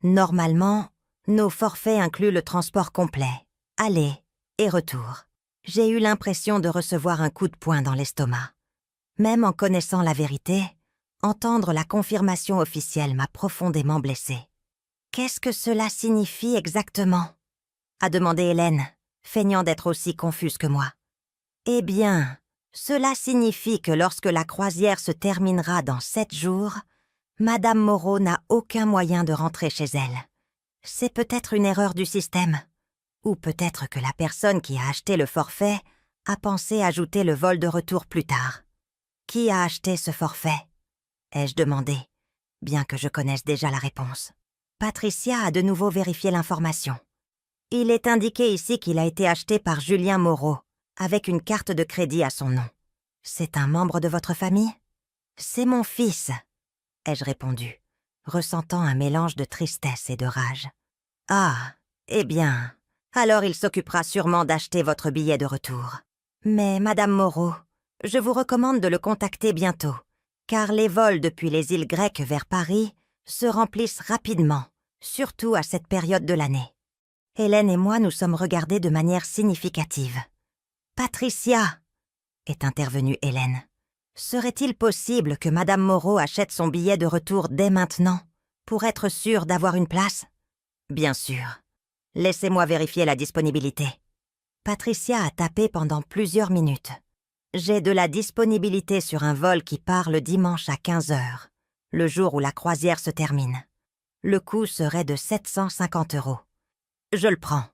Normalement, Nos forfaits incluent le transport complet, aller et retour. J'ai eu l'impression de recevoir un coup de poing dans l'estomac. Même en connaissant la vérité, entendre la confirmation officielle m'a profondément blessée. « Qu'est-ce que cela signifie exactement ?» a demandé Hélène, feignant d'être aussi confuse que moi. « Eh bien, cela signifie que lorsque la croisière se terminera dans 7 jours, Madame Moreau n'a aucun moyen de rentrer chez elle. C'est peut-être une erreur du système. Ou peut-être que la personne qui a acheté le forfait a pensé ajouter le vol de retour plus tard. Qui a acheté ce forfait ? Ai-je demandé, bien que je connaisse déjà la réponse. Patricia a de nouveau vérifié l'information. Il est indiqué ici qu'il a été acheté par Julien Moreau, avec une carte de crédit à son nom. C'est un membre de votre famille ? C'est mon fils, ai-je répondu, ressentant un mélange de tristesse et de rage. Ah, eh bien, alors il s'occupera sûrement d'acheter votre billet de retour. Mais, Madame Moreau, je vous recommande de le contacter bientôt, car les vols depuis les îles grecques vers Paris se remplissent rapidement, surtout à cette période de l'année. Hélène et moi nous sommes regardés de manière significative. « Patricia !» est intervenue Hélène. « Serait-il possible que Madame Moreau achète son billet de retour dès maintenant, pour être sûre d'avoir une place ?»« Bien sûr. Laissez-moi vérifier la disponibilité. » Patricia a tapé pendant plusieurs minutes. J'ai de la disponibilité sur un vol qui part le dimanche à 15h, le jour où la croisière se termine. Le coût serait de 750 €. Je le prends,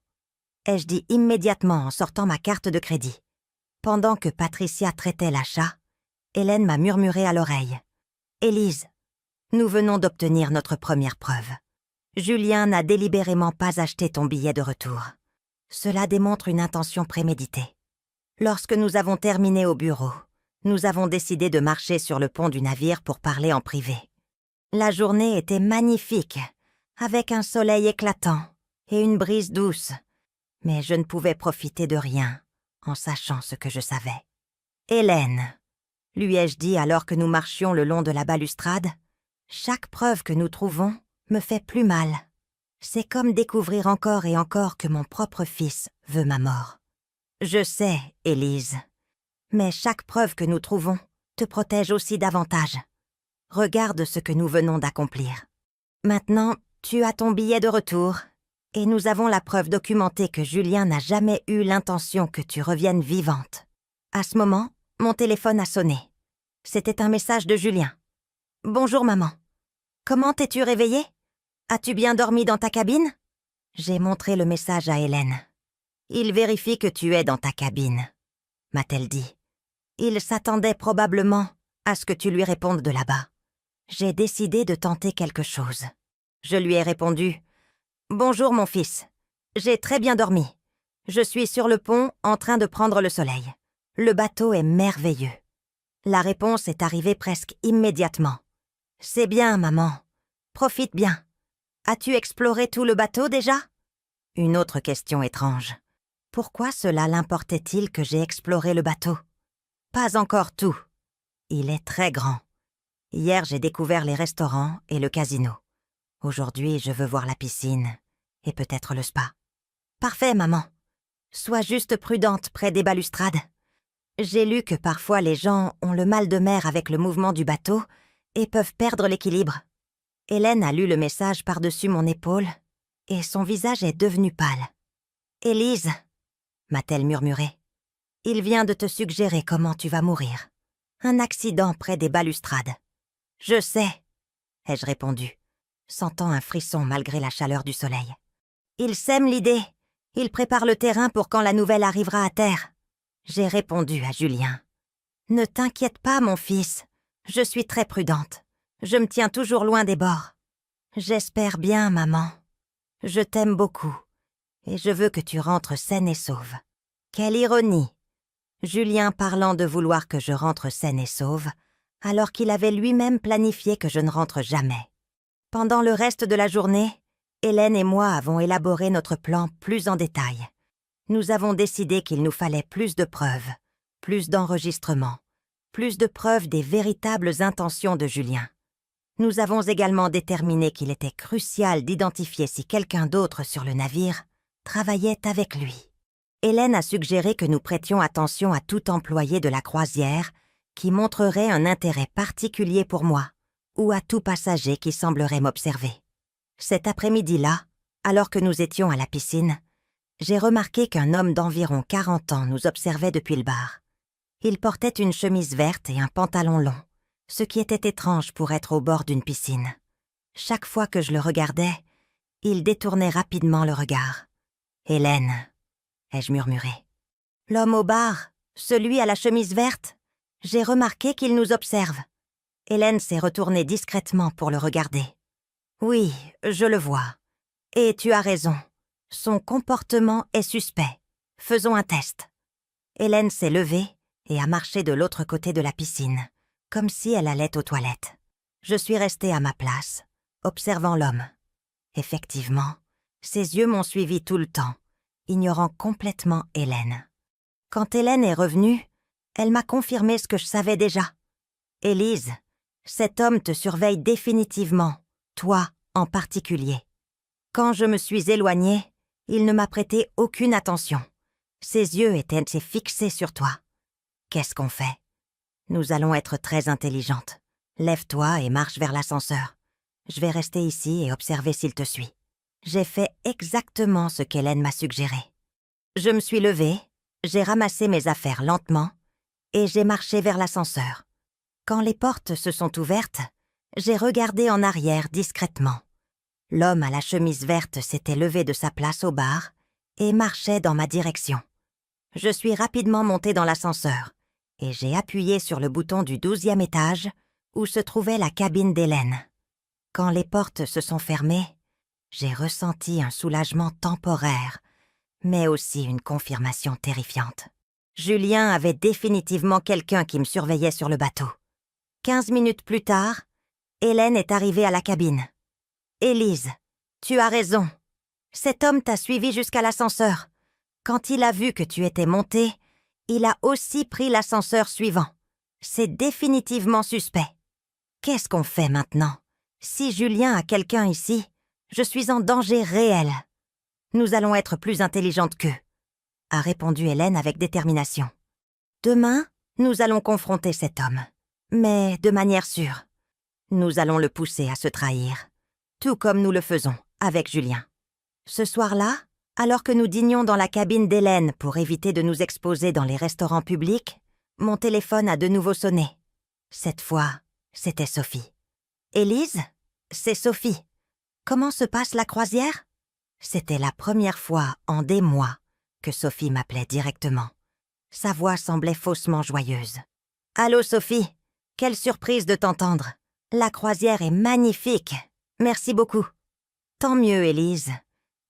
ai-je dit immédiatement en sortant ma carte de crédit. Pendant que Patricia traitait l'achat, Hélène m'a murmuré à l'oreille. « Élise, nous venons d'obtenir notre première preuve. Julien n'a délibérément pas acheté ton billet de retour. Cela démontre une intention préméditée. Lorsque nous avons terminé au bureau, nous avons décidé de marcher sur le pont du navire pour parler en privé. La journée était magnifique, avec un soleil éclatant et une brise douce, mais je ne pouvais profiter de rien en sachant ce que je savais. « Hélène, lui ai-je dit alors que nous marchions le long de la balustrade, chaque preuve que nous trouvons me fait plus mal. C'est comme découvrir encore et encore que mon propre fils veut ma mort. Je sais, Élise, mais chaque preuve que nous trouvons te protège aussi davantage. Regarde ce que nous venons d'accomplir. Maintenant, tu as ton billet de retour, et nous avons la preuve documentée que Julien n'a jamais eu l'intention que tu reviennes vivante. » À ce moment, mon téléphone a sonné. C'était un message de Julien. « Bonjour maman. Comment t'es-tu réveillée ? As-tu bien dormi dans ta cabine ?» J'ai montré le message à Hélène. « Il vérifie que tu es dans ta cabine, » m'a-t-elle dit. Il s'attendait probablement à ce que tu lui répondes de là-bas. J'ai décidé de tenter quelque chose. Je lui ai répondu « Bonjour mon fils, j'ai très bien dormi. Je suis sur le pont en train de prendre le soleil. Le bateau est merveilleux. » La réponse est arrivée presque immédiatement. « C'est bien, maman. Profite bien. As-tu exploré tout le bateau déjà ?» Une autre question étrange. Pourquoi cela l'importait-il que j'ai exploré le bateau ? Pas encore tout. Il est très grand. Hier, j'ai découvert les restaurants et le casino. Aujourd'hui, je veux voir la piscine et peut-être le spa. Parfait, maman. Sois juste prudente près des balustrades. J'ai lu que parfois les gens ont le mal de mer avec le mouvement du bateau et peuvent perdre l'équilibre. Hélène a lu le message par-dessus mon épaule et son visage est devenu pâle. « Élise, » m'a-t-elle murmuré, « il vient de te suggérer comment tu vas mourir. Un accident près des balustrades. »« Je sais, » ai-je répondu, sentant un frisson malgré la chaleur du soleil. « Il sème l'idée. Il prépare le terrain pour quand la nouvelle arrivera à terre. » J'ai répondu à Julien. « Ne t'inquiète pas, mon fils. Je suis très prudente. Je me tiens toujours loin des bords. J'espère bien, maman. Je t'aime beaucoup. Et je veux que tu rentres saine et sauve. » Quelle ironie! Julien parlant de vouloir que je rentre saine et sauve, alors qu'il avait lui-même planifié que je ne rentre jamais. Pendant le reste de la journée, Hélène et moi avons élaboré notre plan plus en détail. Nous avons décidé qu'il nous fallait plus de preuves, plus d'enregistrements, plus de preuves des véritables intentions de Julien. Nous avons également déterminé qu'il était crucial d'identifier si quelqu'un d'autre sur le navire travaillait avec lui. Hélène a suggéré que nous prêtions attention à tout employé de la croisière qui montrerait un intérêt particulier pour moi, ou à tout passager qui semblerait m'observer. Cet après-midi-là, alors que nous étions à la piscine, j'ai remarqué qu'un homme d'environ 40 ans nous observait depuis le bar. Il portait une chemise verte et un pantalon long, ce qui était étrange pour être au bord d'une piscine. Chaque fois que je le regardais, il détournait rapidement le regard. « Hélène », ai-je murmuré. « L'homme au bar, celui à la chemise verte, j'ai remarqué qu'il nous observe. » Hélène s'est retournée discrètement pour le regarder. « Oui, je le vois. Et tu as raison. Son comportement est suspect. Faisons un test. » Hélène s'est levée et a marché de l'autre côté de la piscine, comme si elle allait aux toilettes. Je suis restée à ma place, observant l'homme. Effectivement, ses yeux m'ont suivi tout le temps, ignorant complètement Hélène. Quand Hélène est revenue, elle m'a confirmé ce que je savais déjà. « Élise, cet homme te surveille définitivement, toi en particulier. Quand je me suis éloignée, il ne m'a prêté aucune attention. Ses yeux étaient fixés sur toi. Qu'est-ce qu'on fait? Nous allons être très intelligentes. Lève-toi et marche vers l'ascenseur. Je vais rester ici et observer s'il te suit. » J'ai fait exactement ce qu'Hélène m'a suggéré. Je me suis levée, j'ai ramassé mes affaires lentement et j'ai marché vers l'ascenseur. Quand les portes se sont ouvertes, j'ai regardé en arrière discrètement. L'homme à la chemise verte s'était levé de sa place au bar et marchait dans ma direction. Je suis rapidement montée dans l'ascenseur et j'ai appuyé sur le bouton du 12e étage où se trouvait la cabine d'Hélène. Quand les portes se sont fermées, j'ai ressenti un soulagement temporaire, mais aussi une confirmation terrifiante. Julien avait définitivement quelqu'un qui me surveillait sur le bateau. 15 minutes plus tard, Hélène est arrivée à la cabine. « Élise, tu as raison. Cet homme t'a suivi jusqu'à l'ascenseur. Quand il a vu que tu étais montée, il a aussi pris l'ascenseur suivant. C'est définitivement suspect. Qu'est-ce qu'on fait maintenant? Si Julien a quelqu'un ici, je suis en danger réel. Nous allons être plus intelligentes qu'eux, » a répondu Hélène avec détermination. « Demain, nous allons confronter cet homme, mais de manière sûre. Nous allons le pousser à se trahir, tout comme nous le faisons avec Julien. » Ce soir-là, alors que nous dînions dans la cabine d'Hélène pour éviter de nous exposer dans les restaurants publics, mon téléphone a de nouveau sonné. Cette fois, c'était Sophie. « Élise, c'est Sophie. Comment se passe la croisière ?» C'était la première fois en des mois que Sophie m'appelait directement. Sa voix semblait faussement joyeuse. « Allô Sophie, quelle surprise de t'entendre. La croisière est magnifique. Merci beaucoup. »« Tant mieux, Élise.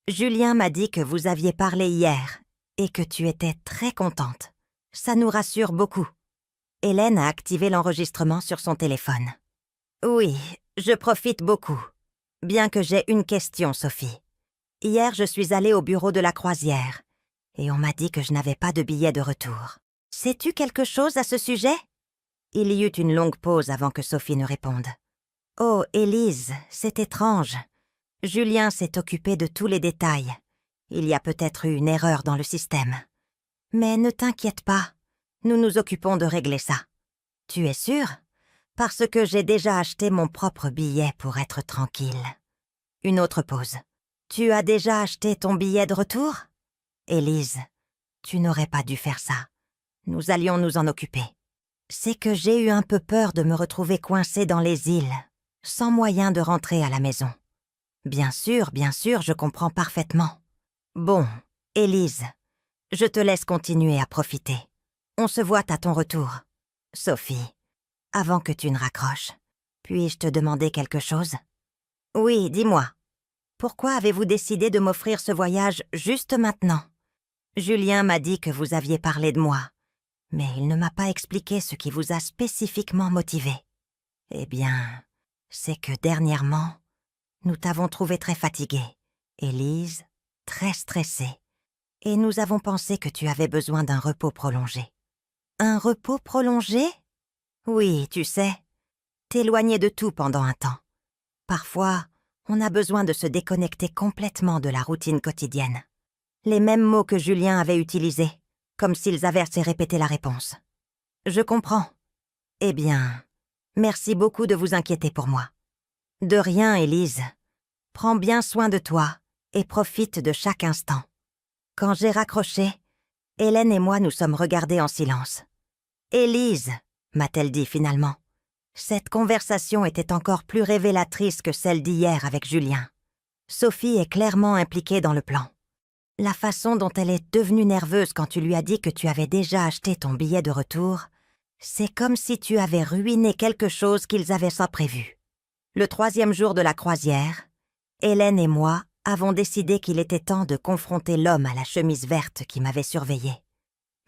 Julien m'a dit que vous aviez parlé hier et que tu étais très contente. Ça nous rassure beaucoup. » Hélène a activé l'enregistrement sur son téléphone. « Oui, je profite beaucoup. Bien que j'ai une question, Sophie. Hier, je suis allée au bureau de la croisière et on m'a dit que je n'avais pas de billet de retour. Sais-tu quelque chose à ce sujet ?» Il y eut une longue pause avant que Sophie ne réponde. « Oh, Élise, c'est étrange. Julien s'est occupé de tous les détails. Il y a peut-être eu une erreur dans le système. Mais ne t'inquiète pas, nous nous occupons de régler ça. Tu es sûre? Parce que j'ai déjà acheté mon propre billet pour être tranquille. » Une autre pause. « Tu as déjà acheté ton billet de retour? Élise, tu n'aurais pas dû faire ça. Nous allions nous en occuper. C'est que j'ai eu un peu peur de me retrouver coincée dans les îles, sans moyen de rentrer à la maison. Bien sûr, je comprends parfaitement. Bon, Élise, je te laisse continuer à profiter. On se voit à ton retour. Sophie, avant que tu ne raccroches, puis-je te demander quelque chose? Oui, dis-moi. Pourquoi avez-vous décidé de m'offrir ce voyage juste maintenant? Julien m'a dit que vous aviez parlé de moi, mais il ne m'a pas expliqué ce qui vous a spécifiquement motivé. Eh bien, c'est que dernièrement, nous t'avons trouvé très fatiguée, Élise, très stressée, et nous avons pensé que tu avais besoin d'un repos prolongé. Un repos prolongé? Oui, tu sais, t'éloigner de tout pendant un temps. Parfois, on a besoin de se déconnecter complètement de la routine quotidienne. Les mêmes mots que Julien avait utilisés, comme s'ils avaient assez répété la réponse. Je comprends. Eh bien, merci beaucoup de vous inquiéter pour moi. De rien, Élise. Prends bien soin de toi et profite de chaque instant. Quand j'ai raccroché, Hélène et moi nous sommes regardés en silence. « Élise » m'a-t-elle dit finalement. Cette conversation était encore plus révélatrice que celle d'hier avec Julien. Sophie est clairement impliquée dans le plan. La façon dont elle est devenue nerveuse quand tu lui as dit que tu avais déjà acheté ton billet de retour, c'est comme si tu avais ruiné quelque chose qu'ils avaient sans prévu. Le 3e jour de la croisière, Hélène et moi avons décidé qu'il était temps de confronter l'homme à la chemise verte qui m'avait surveillée.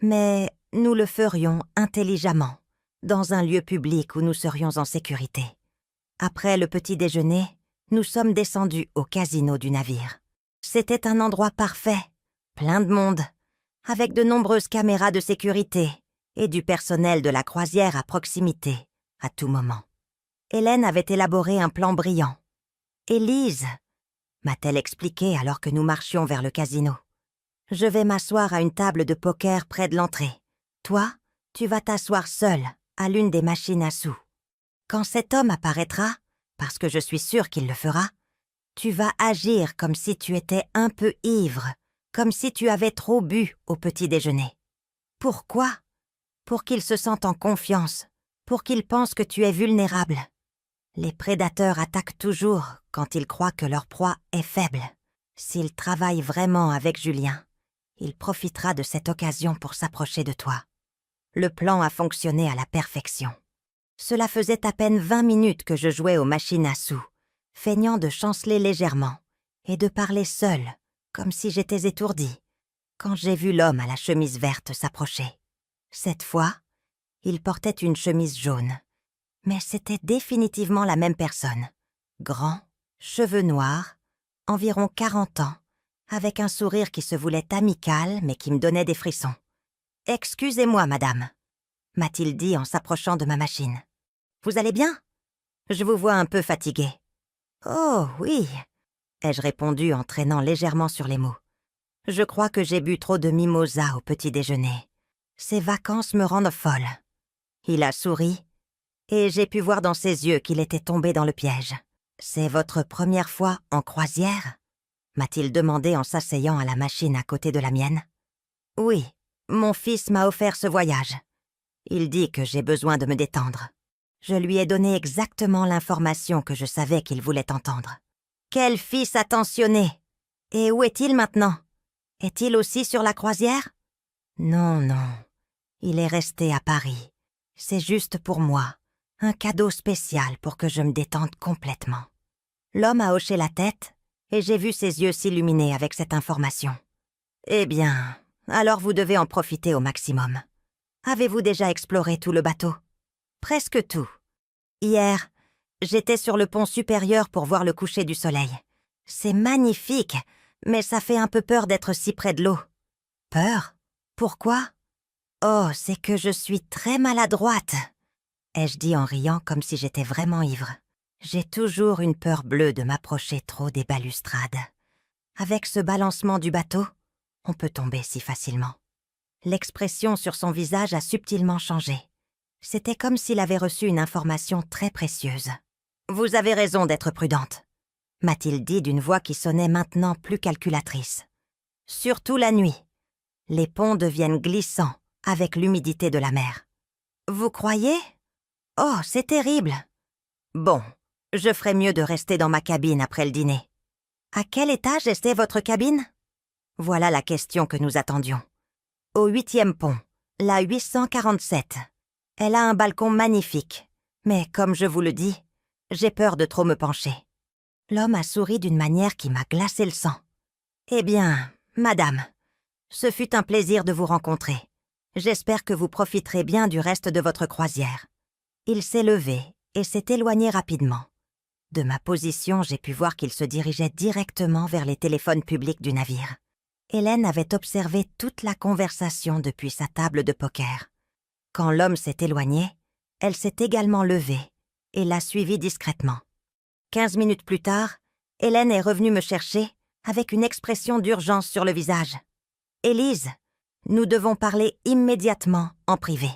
Mais nous le ferions intelligemment, dans un lieu public où nous serions en sécurité. Après le petit déjeuner, nous sommes descendus au casino du navire. C'était un endroit parfait, plein de monde, avec de nombreuses caméras de sécurité et du personnel de la croisière à proximité, à tout moment. Hélène avait élaboré un plan brillant. « Élise » m'a-t-elle expliqué alors que nous marchions vers le casino. « Je vais m'asseoir à une table de poker près de l'entrée. Toi, tu vas t'asseoir seule à l'une des machines à sous. Quand cet homme apparaîtra, parce que je suis sûre qu'il le fera, tu vas agir comme si tu étais un peu ivre, comme si tu avais trop bu au petit déjeuner. Pourquoi ? Pour qu'il se sente en confiance, pour qu'il pense que tu es vulnérable. Les prédateurs attaquent toujours quand ils croient que leur proie est faible. S'il travaille vraiment avec Julien, il profitera de cette occasion pour s'approcher de toi. Le plan a fonctionné à la perfection. Cela faisait à peine 20 minutes que je jouais aux machines à sous, feignant de chanceler légèrement et de parler seule, comme si j'étais étourdie, quand j'ai vu l'homme à la chemise verte s'approcher. Cette fois, il portait une chemise jaune. Mais c'était définitivement la même personne. Grand, cheveux noirs, environ 40 ans, avec un sourire qui se voulait amical mais qui me donnait des frissons. « Excusez-moi, madame » m'a-t-il dit en s'approchant de ma machine. « Vous allez bien ? Je vous vois un peu fatiguée. »« Oh, oui » ai-je répondu en traînant légèrement sur les mots. « Je crois que j'ai bu trop de mimosa au petit déjeuner. Ces vacances me rendent folle. » Il a souri, et j'ai pu voir dans ses yeux qu'il était tombé dans le piège. « C'est votre première fois en croisière » m'a-t-il demandé en s'asseyant à la machine à côté de la mienne. « Oui, mon fils m'a offert ce voyage. Il dit que j'ai besoin de me détendre. Je lui ai donné exactement l'information que je savais qu'il voulait entendre. Quel fils attentionné! Et où est-il maintenant? Est-il aussi sur la croisière? Non, non, il est resté à Paris. C'est juste pour moi, un cadeau spécial pour que je me détende complètement. » L'homme a hoché la tête et j'ai vu ses yeux s'illuminer avec cette information. « Eh bien, alors vous devez en profiter au maximum. Avez-vous déjà exploré tout le bateau? » Presque tout. Hier, j'étais sur le pont supérieur pour voir le coucher du soleil. C'est magnifique, mais ça fait un peu peur d'être si près de l'eau. Peur? Pourquoi? Oh, c'est que je suis très maladroite, ai-je dit en riant comme si j'étais vraiment ivre. J'ai toujours une peur bleue de m'approcher trop des balustrades. Avec ce balancement du bateau, on peut tomber si facilement. L'expression sur son visage a subtilement changé. C'était comme s'il avait reçu une information très précieuse. « Vous avez raison d'être prudente », m'a-t-il dit d'une voix qui sonnait maintenant plus calculatrice. « Surtout la nuit. Les ponts deviennent glissants avec l'humidité de la mer. »« Vous croyez? Oh, c'est terrible. Bon, je ferais mieux de rester dans ma cabine après le dîner. » « À quel étage était votre cabine? » Voilà la question que nous attendions. « Au 8e pont, la 847. Elle a un balcon magnifique, mais comme je vous le dis, j'ai peur de trop me pencher. » L'homme a souri d'une manière qui m'a glacé le sang. « Eh bien, madame, ce fut un plaisir de vous rencontrer. J'espère que vous profiterez bien du reste de votre croisière. » Il s'est levé et s'est éloigné rapidement. De ma position, j'ai pu voir qu'il se dirigeait directement vers les téléphones publics du navire. Hélène avait observé toute la conversation depuis sa table de poker. Quand l'homme s'est éloigné, elle s'est également levée et l'a suivi discrètement. 15 minutes plus tard, Hélène est revenue me chercher avec une expression d'urgence sur le visage. « Élise, nous devons parler immédiatement en privé. »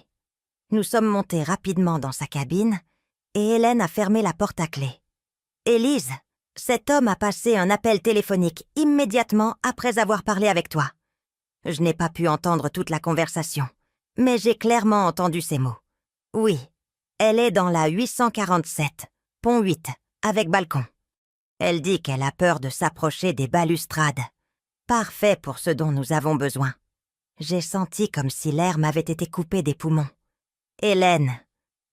Nous sommes montés rapidement dans sa cabine et Hélène a fermé la porte à clé. « Élise, cet homme a passé un appel téléphonique immédiatement après avoir parlé avec toi. » Je n'ai pas pu entendre toute la conversation, mais j'ai clairement entendu ces mots. « Oui, elle est dans la 847, pont 8, avec balcon. » Elle dit qu'elle a peur de s'approcher des balustrades. Parfait pour ce dont nous avons besoin. J'ai senti comme si l'air m'avait été coupé des poumons. « Hélène,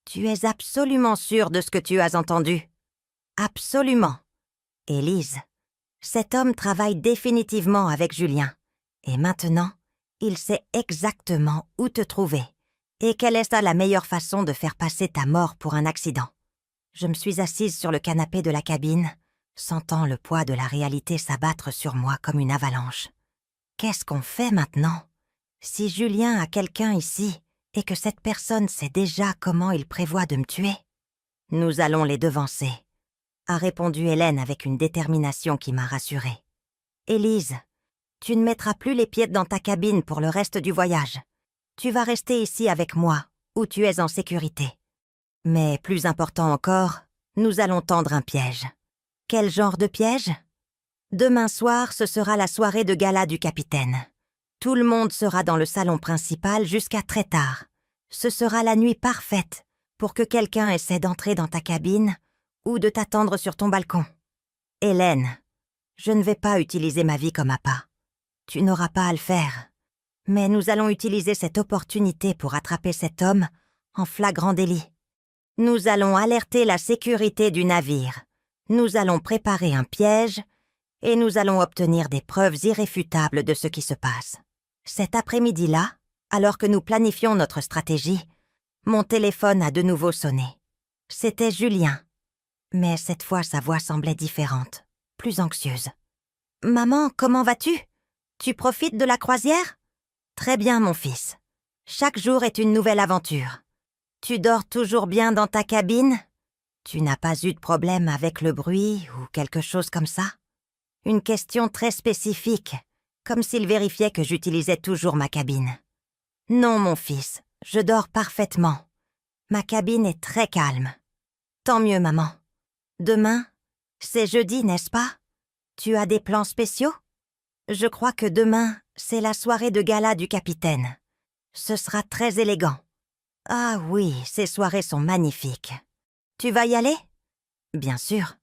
tu es absolument sûre de ce que tu as entendu? » « Absolument. » « Élise, cet homme travaille définitivement avec Julien. Et maintenant, il sait exactement où te trouver. Et quelle est la meilleure façon de faire passer ta mort pour un accident. » Je me suis assise sur le canapé de la cabine, sentant le poids de la réalité s'abattre sur moi comme une avalanche. Qu'est-ce qu'on fait maintenant? Si Julien a quelqu'un ici et que cette personne sait déjà comment il prévoit de me tuer, nous allons les devancer, a répondu Hélène avec une détermination qui m'a rassurée. Élise, tu ne mettras plus les pieds dans ta cabine pour le reste du voyage. Tu vas rester ici avec moi, où tu es en sécurité. Mais plus important encore, nous allons tendre un piège. Quel genre de piège? Demain soir, ce sera la soirée de gala du capitaine. Tout le monde sera dans le salon principal jusqu'à très tard. Ce sera la nuit parfaite pour que quelqu'un essaie d'entrer dans ta cabine ou de t'attendre sur ton balcon. Hélène, je ne vais pas utiliser ma vie comme appât. Tu n'auras pas à le faire. Mais nous allons utiliser cette opportunité pour attraper cet homme en flagrant délit. Nous allons alerter la sécurité du navire. Nous allons préparer un piège et nous allons obtenir des preuves irréfutables de ce qui se passe. Cet après-midi-là, alors que nous planifions notre stratégie, mon téléphone a de nouveau sonné. C'était Julien. Mais cette fois, sa voix semblait différente, plus anxieuse. « Maman, comment vas-tu? Tu profites de la croisière? » « Très bien, mon fils. Chaque jour est une nouvelle aventure. Tu dors toujours bien dans ta cabine? Tu n'as pas eu de problème avec le bruit ou quelque chose comme ça? » Une question très spécifique, comme s'il vérifiait que j'utilisais toujours ma cabine. « Non, mon fils, je dors parfaitement. Ma cabine est très calme. »« Tant mieux, maman. Demain, c'est jeudi, n'est-ce pas? Tu as des plans spéciaux? » « Je crois que demain, c'est la soirée de gala du capitaine. Ce sera très élégant. » « Ah oui, ces soirées sont magnifiques. Tu vas y aller? » « Bien sûr.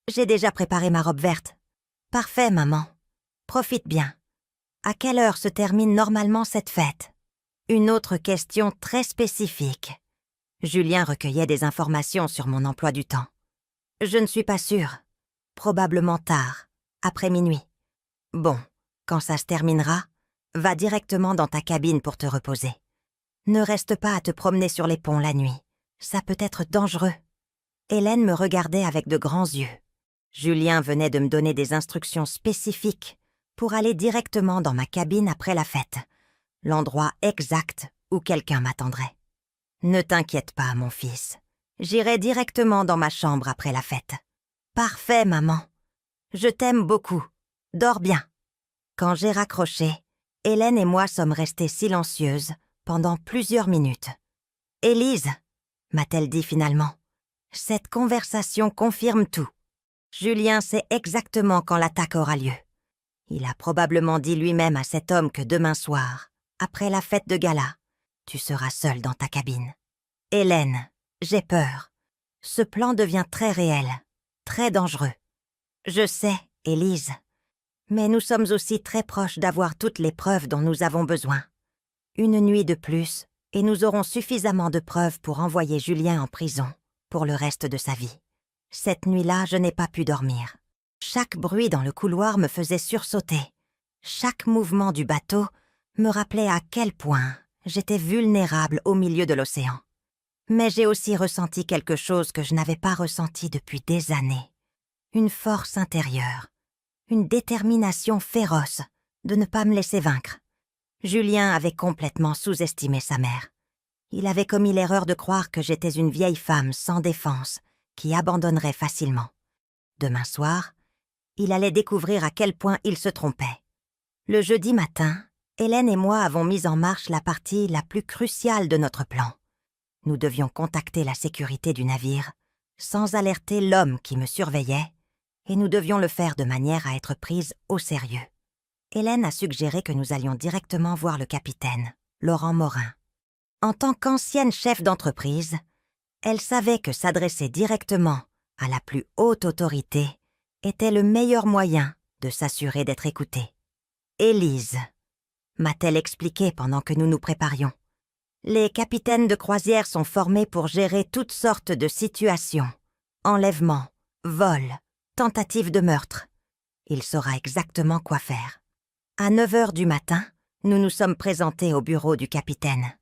J'ai déjà préparé ma robe verte. »« Parfait, maman. Profite bien. À quelle heure se termine normalement cette fête? » Une autre question très spécifique. Julien recueillait des informations sur mon emploi du temps. « Je ne suis pas sûre. Probablement tard, après minuit. » « Bon, quand ça se terminera, va directement dans ta cabine pour te reposer. Ne reste pas à te promener sur les ponts la nuit. Ça peut être dangereux. » Hélène me regardait avec de grands yeux. Julien venait de me donner des instructions spécifiques pour aller directement dans ma cabine après la fête, l'endroit exact où quelqu'un m'attendrait. « Ne t'inquiète pas, mon fils. J'irai directement dans ma chambre après la fête. »« Parfait, maman. Je t'aime beaucoup. Dors bien. » Quand j'ai raccroché, Hélène et moi sommes restées silencieuses pendant plusieurs minutes. « Élise, » m'a-t-elle dit finalement, « cette conversation confirme tout. Julien sait exactement quand l'attaque aura lieu. Il a probablement dit lui-même à cet homme que demain soir, après la fête de gala, tu seras seule dans ta cabine. Hélène, j'ai peur. Ce plan devient très réel, très dangereux. Je sais, Élise. Mais nous sommes aussi très proches d'avoir toutes les preuves dont nous avons besoin. Une nuit de plus, et nous aurons suffisamment de preuves pour envoyer Julien en prison pour le reste de sa vie. Cette nuit-là, je n'ai pas pu dormir. Chaque bruit dans le couloir me faisait sursauter. Chaque mouvement du bateau me rappelait à quel point j'étais vulnérable au milieu de l'océan. Mais j'ai aussi ressenti quelque chose que je n'avais pas ressenti depuis des années. Une force intérieure. Une détermination féroce de ne pas me laisser vaincre. Julien avait complètement sous-estimé sa mère. Il avait commis l'erreur de croire que j'étais une vieille femme sans défense qui abandonnerait facilement. Demain soir, il allait découvrir à quel point il se trompait. Le jeudi matin, Hélène et moi avons mis en marche la partie la plus cruciale de notre plan. Nous devions contacter la sécurité du navire, sans alerter l'homme qui me surveillait, et nous devions le faire de manière à être prise au sérieux. Hélène a suggéré que nous allions directement voir le capitaine, Laurent Morin. En tant qu'ancienne chef d'entreprise, elle savait que s'adresser directement à la plus haute autorité était le meilleur moyen de s'assurer d'être écoutée. « Élise », m'a-t-elle expliqué pendant que nous nous préparions. Les capitaines de croisière sont formés pour gérer toutes sortes de situations. Enlèvement, vol, tentative de meurtre. Il saura exactement quoi faire. À 9h du matin, nous nous sommes présentés au bureau du capitaine.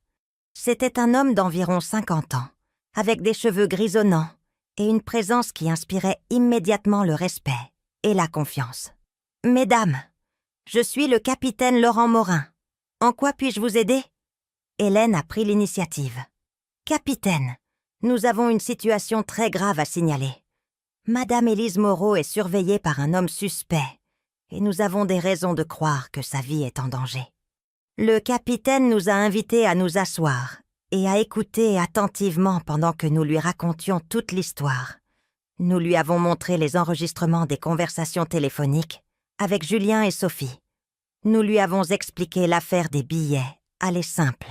C'était un homme d'environ 50 ans, avec des cheveux grisonnants et une présence qui inspirait immédiatement le respect et la confiance. « Mesdames, je suis le capitaine Laurent Morin. En quoi puis-je vous aider ?» Hélène a pris l'initiative. « Capitaine, nous avons une situation très grave à signaler. Madame Élise Moreau est surveillée par un homme suspect et nous avons des raisons de croire que sa vie est en danger. Le capitaine nous a invités à nous asseoir et à écouter attentivement pendant que nous lui racontions toute l'histoire. Nous lui avons montré les enregistrements des conversations téléphoniques avec Julien et Sophie. Nous lui avons expliqué l'affaire des billets, aller simple,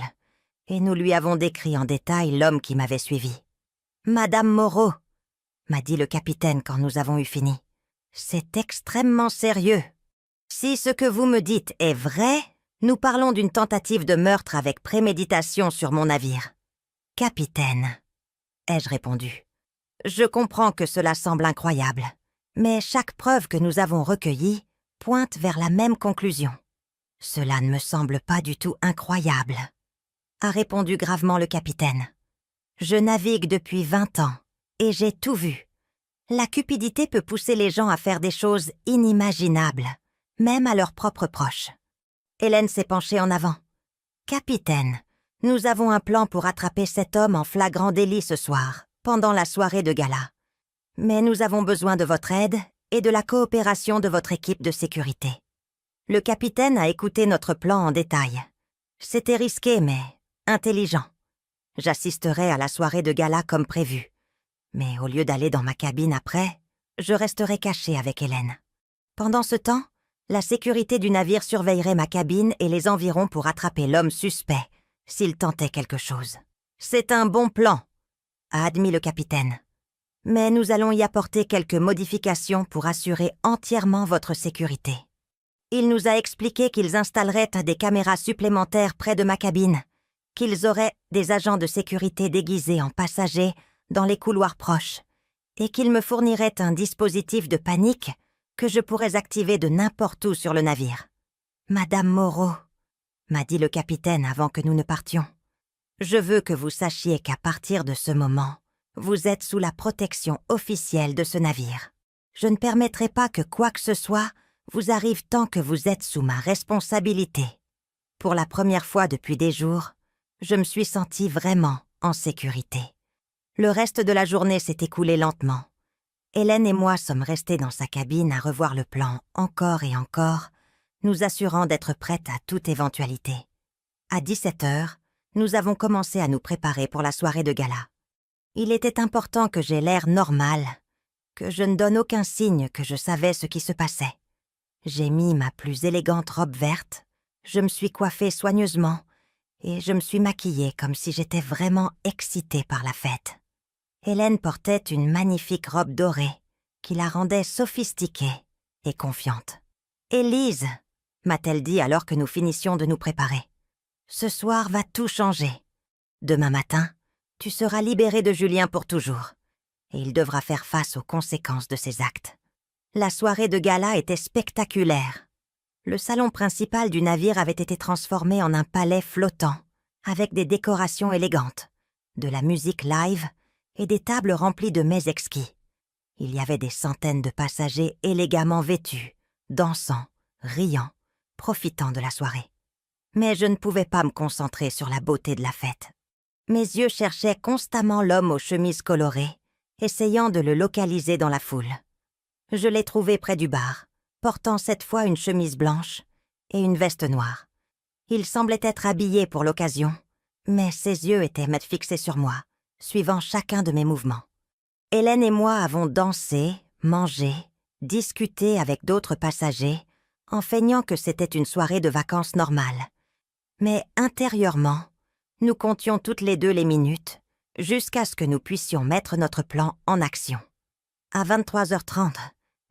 et nous lui avons décrit en détail l'homme qui m'avait suivi. « Madame Moreau », m'a dit le capitaine quand nous avons eu fini, « c'est extrêmement sérieux. Si ce que vous me dites est vrai, nous parlons d'une tentative de meurtre avec préméditation sur mon navire. »« Capitaine », ai-je répondu, « je comprends que cela semble incroyable, mais chaque preuve que nous avons recueillie pointe vers la même conclusion. »« Cela ne me semble pas du tout incroyable, » a répondu gravement le capitaine. « Je navigue depuis 20 ans et j'ai tout vu. La cupidité peut pousser les gens à faire des choses inimaginables, même à leurs propres proches. » Hélène s'est penchée en avant. « Capitaine, nous avons un plan pour attraper cet homme en flagrant délit ce soir, pendant la soirée de gala. Mais nous avons besoin de votre aide et de la coopération de votre équipe de sécurité. » Le capitaine a écouté notre plan en détail. C'était risqué, mais intelligent. J'assisterai à la soirée de gala comme prévu. Mais au lieu d'aller dans ma cabine après, je resterai cachée avec Hélène. Pendant ce temps, la sécurité du navire surveillerait ma cabine et les environs pour attraper l'homme suspect, s'il tentait quelque chose. « C'est un bon plan », a admis le capitaine. « Mais nous allons y apporter quelques modifications pour assurer entièrement votre sécurité. » Il nous a expliqué qu'ils installeraient des caméras supplémentaires près de ma cabine, qu'ils auraient des agents de sécurité déguisés en passagers dans les couloirs proches, et qu'ils me fourniraient un dispositif de panique que je pourrais activer de n'importe où sur le navire. « Madame Moreau », m'a dit le capitaine avant que nous ne partions, « je veux que vous sachiez qu'à partir de ce moment, vous êtes sous la protection officielle de ce navire. Je ne permettrai pas que quoi que ce soit vous arrive tant que vous êtes sous ma responsabilité. » Pour la première fois depuis des jours, je me suis sentie vraiment en sécurité. Le reste de la journée s'est écoulé lentement. Hélène et moi sommes restés dans sa cabine à revoir le plan encore et encore, nous assurant d'être prêtes à toute éventualité. À 17h, nous avons commencé à nous préparer pour la soirée de gala. Il était important que j'aie l'air normal, que je ne donne aucun signe que je savais ce qui se passait. J'ai mis ma plus élégante robe verte, je me suis coiffée soigneusement et je me suis maquillée comme si j'étais vraiment excitée par la fête. Hélène portait une magnifique robe dorée qui la rendait sophistiquée et confiante. « Élise », m'a-t-elle dit alors que nous finissions de nous préparer, « ce soir va tout changer. Demain matin, tu seras libérée de Julien pour toujours, et il devra faire face aux conséquences de ses actes. » La soirée de gala était spectaculaire. Le salon principal du navire avait été transformé en un palais flottant, avec des décorations élégantes, de la musique live et des tables remplies de mets exquis. Il y avait des centaines de passagers élégamment vêtus, dansant, riant, profitant de la soirée. Mais je ne pouvais pas me concentrer sur la beauté de la fête. Mes yeux cherchaient constamment l'homme aux chemises colorées essayant de le localiser dans la foule. Je l'ai trouvé près du bar, portant cette fois une chemise blanche et une veste noire. Il semblait être habillé pour l'occasion, mais ses yeux étaient fixés sur moi, suivant chacun de mes mouvements. Hélène et moi avons dansé, mangé, discuté avec d'autres passagers, en feignant que c'était une soirée de vacances normale. Mais intérieurement, nous comptions toutes les deux les minutes, jusqu'à ce que nous puissions mettre notre plan en action. À 23h30,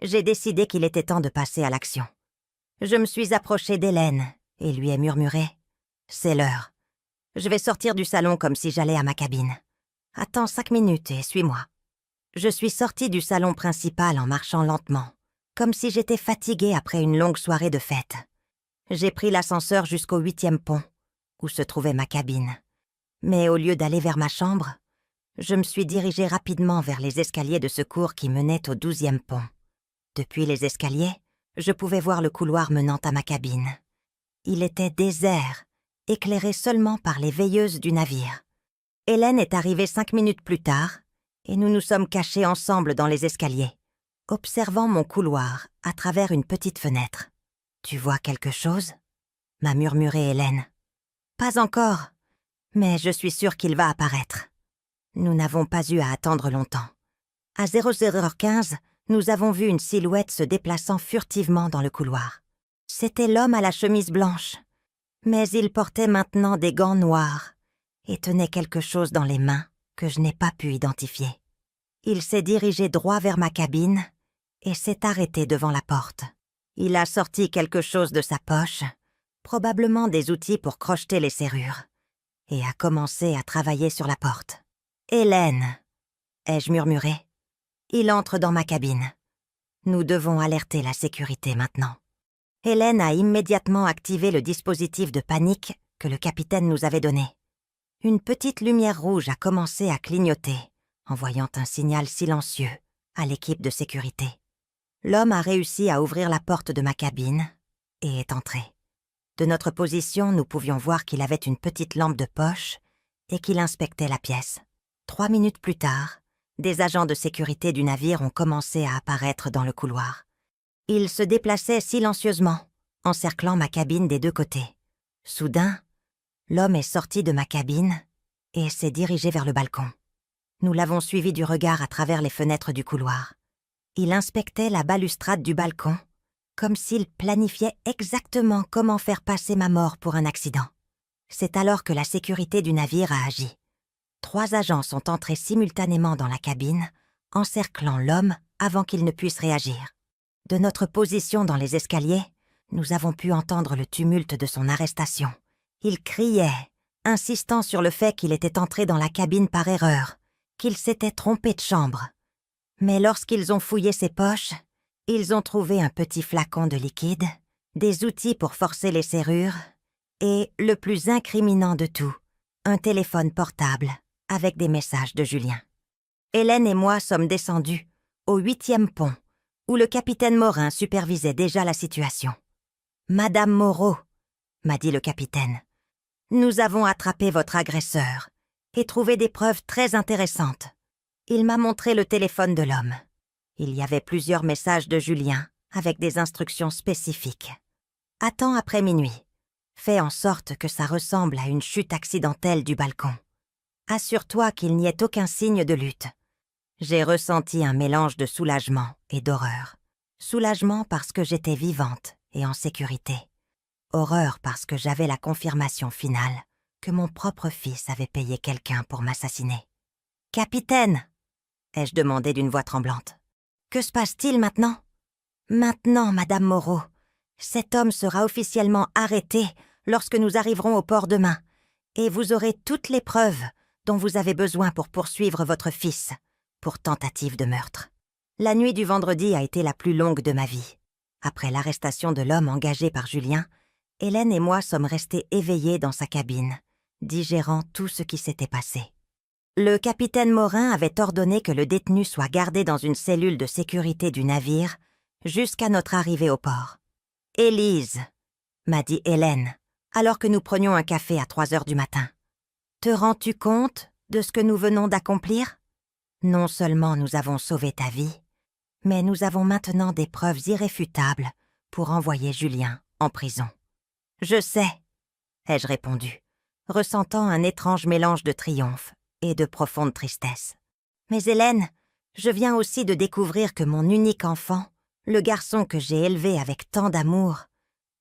j'ai décidé qu'il était temps de passer à l'action. Je me suis approchée d'Hélène et lui ai murmuré « C'est l'heure. Je vais sortir du salon comme si j'allais à ma cabine. Attends 5 minutes et suis-moi. » Je suis sortie du salon principal en marchant lentement, comme si j'étais fatiguée après une longue soirée de fête. J'ai pris l'ascenseur jusqu'au 8e pont, où se trouvait ma cabine. Mais au lieu d'aller vers ma chambre, je me suis dirigée rapidement vers les escaliers de secours qui menaient au 12e pont. Depuis les escaliers, je pouvais voir le couloir menant à ma cabine. Il était désert, éclairé seulement par les veilleuses du navire. Hélène est arrivée 5 minutes plus tard, et nous nous sommes cachés ensemble dans les escaliers, observant mon couloir à travers une petite fenêtre. « Tu vois quelque chose ?» m'a murmuré Hélène. « Pas encore, mais je suis sûre qu'il va apparaître. » Nous n'avons pas eu à attendre longtemps. À 00h15, nous avons vu une silhouette se déplaçant furtivement dans le couloir. C'était l'homme à la chemise blanche, mais il portait maintenant des gants noirs et tenait quelque chose dans les mains que je n'ai pas pu identifier. Il s'est dirigé droit vers ma cabine et s'est arrêté devant la porte. Il a sorti quelque chose de sa poche, probablement des outils pour crocheter les serrures, et a commencé à travailler sur la porte. « Hélène !» ai-je murmuré. « Il entre dans ma cabine. Nous devons alerter la sécurité maintenant. » Hélène a immédiatement activé le dispositif de panique que le capitaine nous avait donné. Une petite lumière rouge a commencé à clignoter, envoyant un signal silencieux à l'équipe de sécurité. L'homme a réussi à ouvrir la porte de ma cabine et est entré. De notre position, nous pouvions voir qu'il avait une petite lampe de poche et qu'il inspectait la pièce. 3 minutes plus tard, des agents de sécurité du navire ont commencé à apparaître dans le couloir. Ils se déplaçaient silencieusement, encerclant ma cabine des 2 côtés. Soudain, l'homme est sorti de ma cabine et s'est dirigé vers le balcon. Nous l'avons suivi du regard à travers les fenêtres du couloir. Il inspectait la balustrade du balcon, comme s'il planifiait exactement comment faire passer ma mort pour un accident. C'est alors que la sécurité du navire a agi. 3 agents sont entrés simultanément dans la cabine, encerclant l'homme avant qu'il ne puisse réagir. De notre position dans les escaliers, nous avons pu entendre le tumulte de son arrestation. Il criait, insistant sur le fait qu'il était entré dans la cabine par erreur, qu'il s'était trompé de chambre. Mais lorsqu'ils ont fouillé ses poches, ils ont trouvé un petit flacon de liquide, des outils pour forcer les serrures et, le plus incriminant de tout, un téléphone portable avec des messages de Julien. Hélène et moi sommes descendus au 8e pont, où le capitaine Morin supervisait déjà la situation. « Madame Moreau, » m'a dit le capitaine, « nous avons attrapé votre agresseur et trouvé des preuves très intéressantes. » Il m'a montré le téléphone de l'homme. Il y avait plusieurs messages de Julien avec des instructions spécifiques. « Attends après minuit. Fais en sorte que ça ressemble à une chute accidentelle du balcon. Assure-toi qu'il n'y ait aucun signe de lutte. » J'ai ressenti un mélange de soulagement et d'horreur. Soulagement parce que j'étais vivante et en sécurité. Horreur parce que j'avais la confirmation finale que mon propre fils avait payé quelqu'un pour m'assassiner. « Capitaine !» ai-je demandé d'une voix tremblante. « Que se passe-t-il maintenant ?»« Maintenant, Madame Moreau, cet homme sera officiellement arrêté lorsque nous arriverons au port demain, et vous aurez toutes les preuves dont vous avez besoin pour poursuivre votre fils pour tentative de meurtre. » La nuit du vendredi a été la plus longue de ma vie. Après l'arrestation de l'homme engagé par Julien, Hélène et moi sommes restés éveillés dans sa cabine, digérant tout ce qui s'était passé. Le capitaine Morin avait ordonné que le détenu soit gardé dans une cellule de sécurité du navire jusqu'à notre arrivée au port. « Élise, » m'a dit Hélène, alors que nous prenions un café à 3 heures du matin. « Te rends-tu compte de ce que nous venons d'accomplir ? Non seulement nous avons sauvé ta vie, mais nous avons maintenant des preuves irréfutables pour envoyer Julien en prison. « Je sais », ai-je répondu, ressentant un étrange mélange de triomphe et de profonde tristesse. « Mais Hélène, je viens aussi de découvrir que mon unique enfant, le garçon que j'ai élevé avec tant d'amour,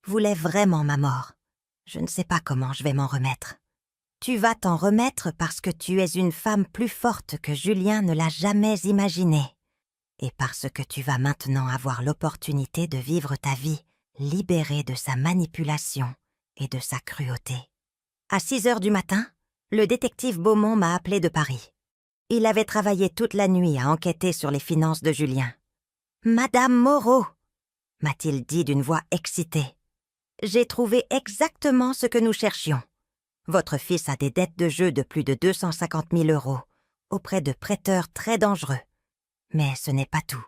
voulait vraiment ma mort. Je ne sais pas comment je vais m'en remettre. » « Tu vas t'en remettre parce que tu es une femme plus forte que Julien ne l'a jamais imaginé. Et parce que tu vas maintenant avoir l'opportunité de vivre ta vie libérée de sa manipulation et de sa cruauté. » À 6 heures du matin, le détective Beaumont m'a appelé de Paris. Il avait travaillé toute la nuit à enquêter sur les finances de Julien. « Madame Moreau !» m'a-t-il dit d'une voix excitée. « J'ai trouvé exactement ce que nous cherchions. Votre fils a des dettes de jeu de plus de 250 000 € auprès de prêteurs très dangereux. Mais ce n'est pas tout.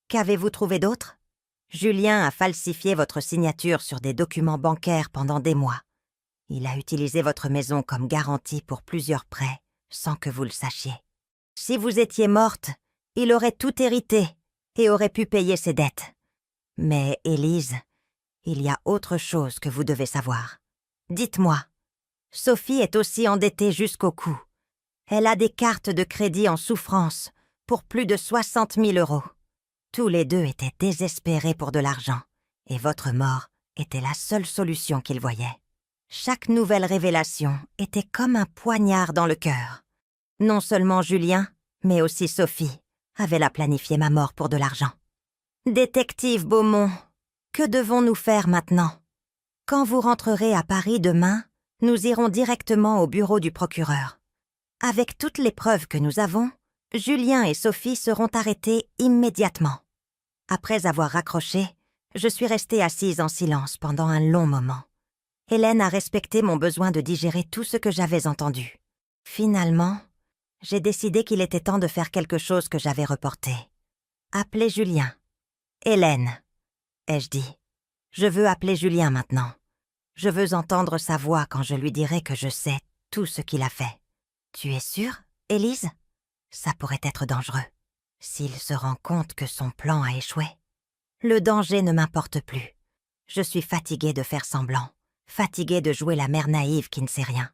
Qu'avez-vous trouvé d'autre? Julien a falsifié votre signature sur des documents bancaires pendant des mois. Il a utilisé votre maison comme garantie pour plusieurs prêts, sans que vous le sachiez. Si vous étiez morte, il aurait tout hérité et aurait pu payer ses dettes. Mais, Élise, il y a autre chose que vous devez savoir. Dites-moi. Sophie est aussi endettée jusqu'au cou. Elle a des cartes de crédit en souffrance pour plus de 60 000 €. Tous les deux étaient désespérés pour de l'argent, et votre mort était la seule solution qu'ils voyaient. Chaque nouvelle révélation était comme un poignard dans le cœur. Non seulement Julien, mais aussi Sophie, avaient la planifié ma mort pour de l'argent. Détective Beaumont, que devons-nous faire maintenant? Quand vous rentrerez à Paris demain, nous irons directement au bureau du procureur. Avec toutes les preuves que nous avons, Julien et Sophie seront arrêtés immédiatement. » Après avoir raccroché, je suis restée assise en silence pendant un long moment. Hélène a respecté mon besoin de digérer tout ce que j'avais entendu. Finalement, j'ai décidé qu'il était temps de faire quelque chose que j'avais reporté. Appeler Julien. « Hélène, » ai-je dit. « Je veux appeler Julien maintenant. Je veux entendre sa voix quand je lui dirai que je sais tout ce qu'il a fait. Tu es sûre, Élise? Ça pourrait être dangereux. S'il se rend compte que son plan a échoué. Le danger ne m'importe plus. Je suis fatiguée de faire semblant, fatiguée de jouer la mère naïve qui ne sait rien.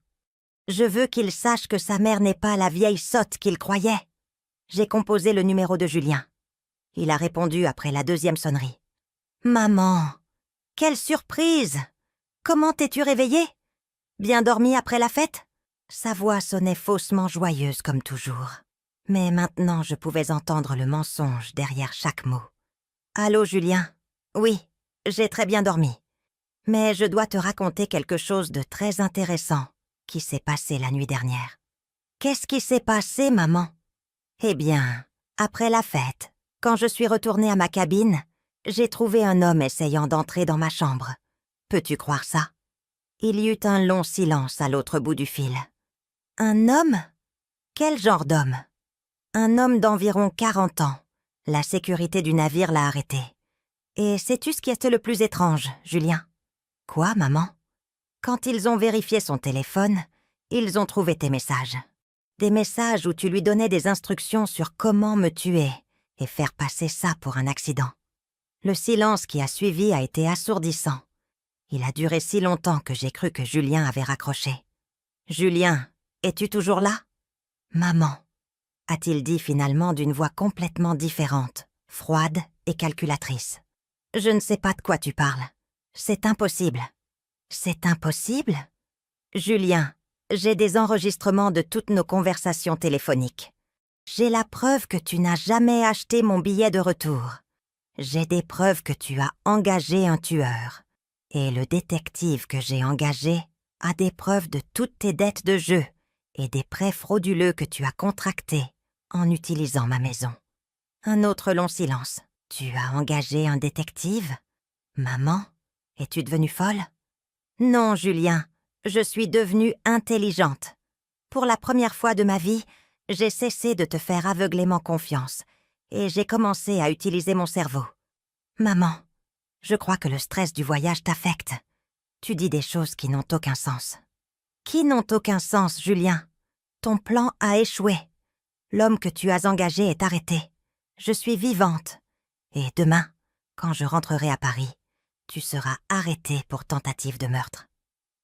Je veux qu'il sache que sa mère n'est pas la vieille sotte qu'il croyait. » J'ai composé le numéro de Julien. Il a répondu après la deuxième sonnerie. « Maman, quelle surprise! Comment t'es-tu réveillée? Bien dormi après la fête ?» Sa voix sonnait faussement joyeuse comme toujours. Mais maintenant je pouvais entendre le mensonge derrière chaque mot. « Allô, Julien? Oui, j'ai très bien dormi. Mais je dois te raconter quelque chose de très intéressant qui s'est passé la nuit dernière. »« Qu'est-ce qui s'est passé, maman? » ?»« Eh bien, après la fête, quand je suis retournée à ma cabine, j'ai trouvé un homme essayant d'entrer dans ma chambre. Peux-tu croire ça? » Il y eut un long silence à l'autre bout du fil. « Un homme? Quel genre d'homme? » « Un homme d'environ 40 ans. La sécurité du navire l'a arrêté. Et sais-tu ce qui est le plus étrange, Julien? »« Quoi, maman? » Quand ils ont vérifié son téléphone, ils ont trouvé tes messages. Des messages où tu lui donnais des instructions sur comment me tuer et faire passer ça pour un accident. Le silence qui a suivi a été assourdissant. Il a duré si longtemps que j'ai cru que Julien avait raccroché. « Julien, es-tu toujours là? »« Maman, » a-t-il dit finalement d'une voix complètement différente, froide et calculatrice. « Je ne sais pas de quoi tu parles. C'est impossible. »« C'est impossible? » ?»« Julien, j'ai des enregistrements de toutes nos conversations téléphoniques. J'ai la preuve que tu n'as jamais acheté mon billet de retour. J'ai des preuves que tu as engagé un tueur. Et le détective que j'ai engagé a des preuves de toutes tes dettes de jeu et des prêts frauduleux que tu as contractés en utilisant ma maison. » Un autre long silence. « Tu as engagé un détective? Maman, es-tu devenue folle? »« Non, Julien, je suis devenue intelligente. Pour la première fois de ma vie, j'ai cessé de te faire aveuglément confiance et j'ai commencé à utiliser mon cerveau. Maman, je crois que le stress du voyage t'affecte. Tu dis des choses qui n'ont aucun sens. »« Qui n'ont aucun sens, Julien? Ton plan a échoué. L'homme que tu as engagé est arrêté. Je suis vivante. Et demain, quand je rentrerai à Paris, tu seras arrêtée pour tentative de meurtre.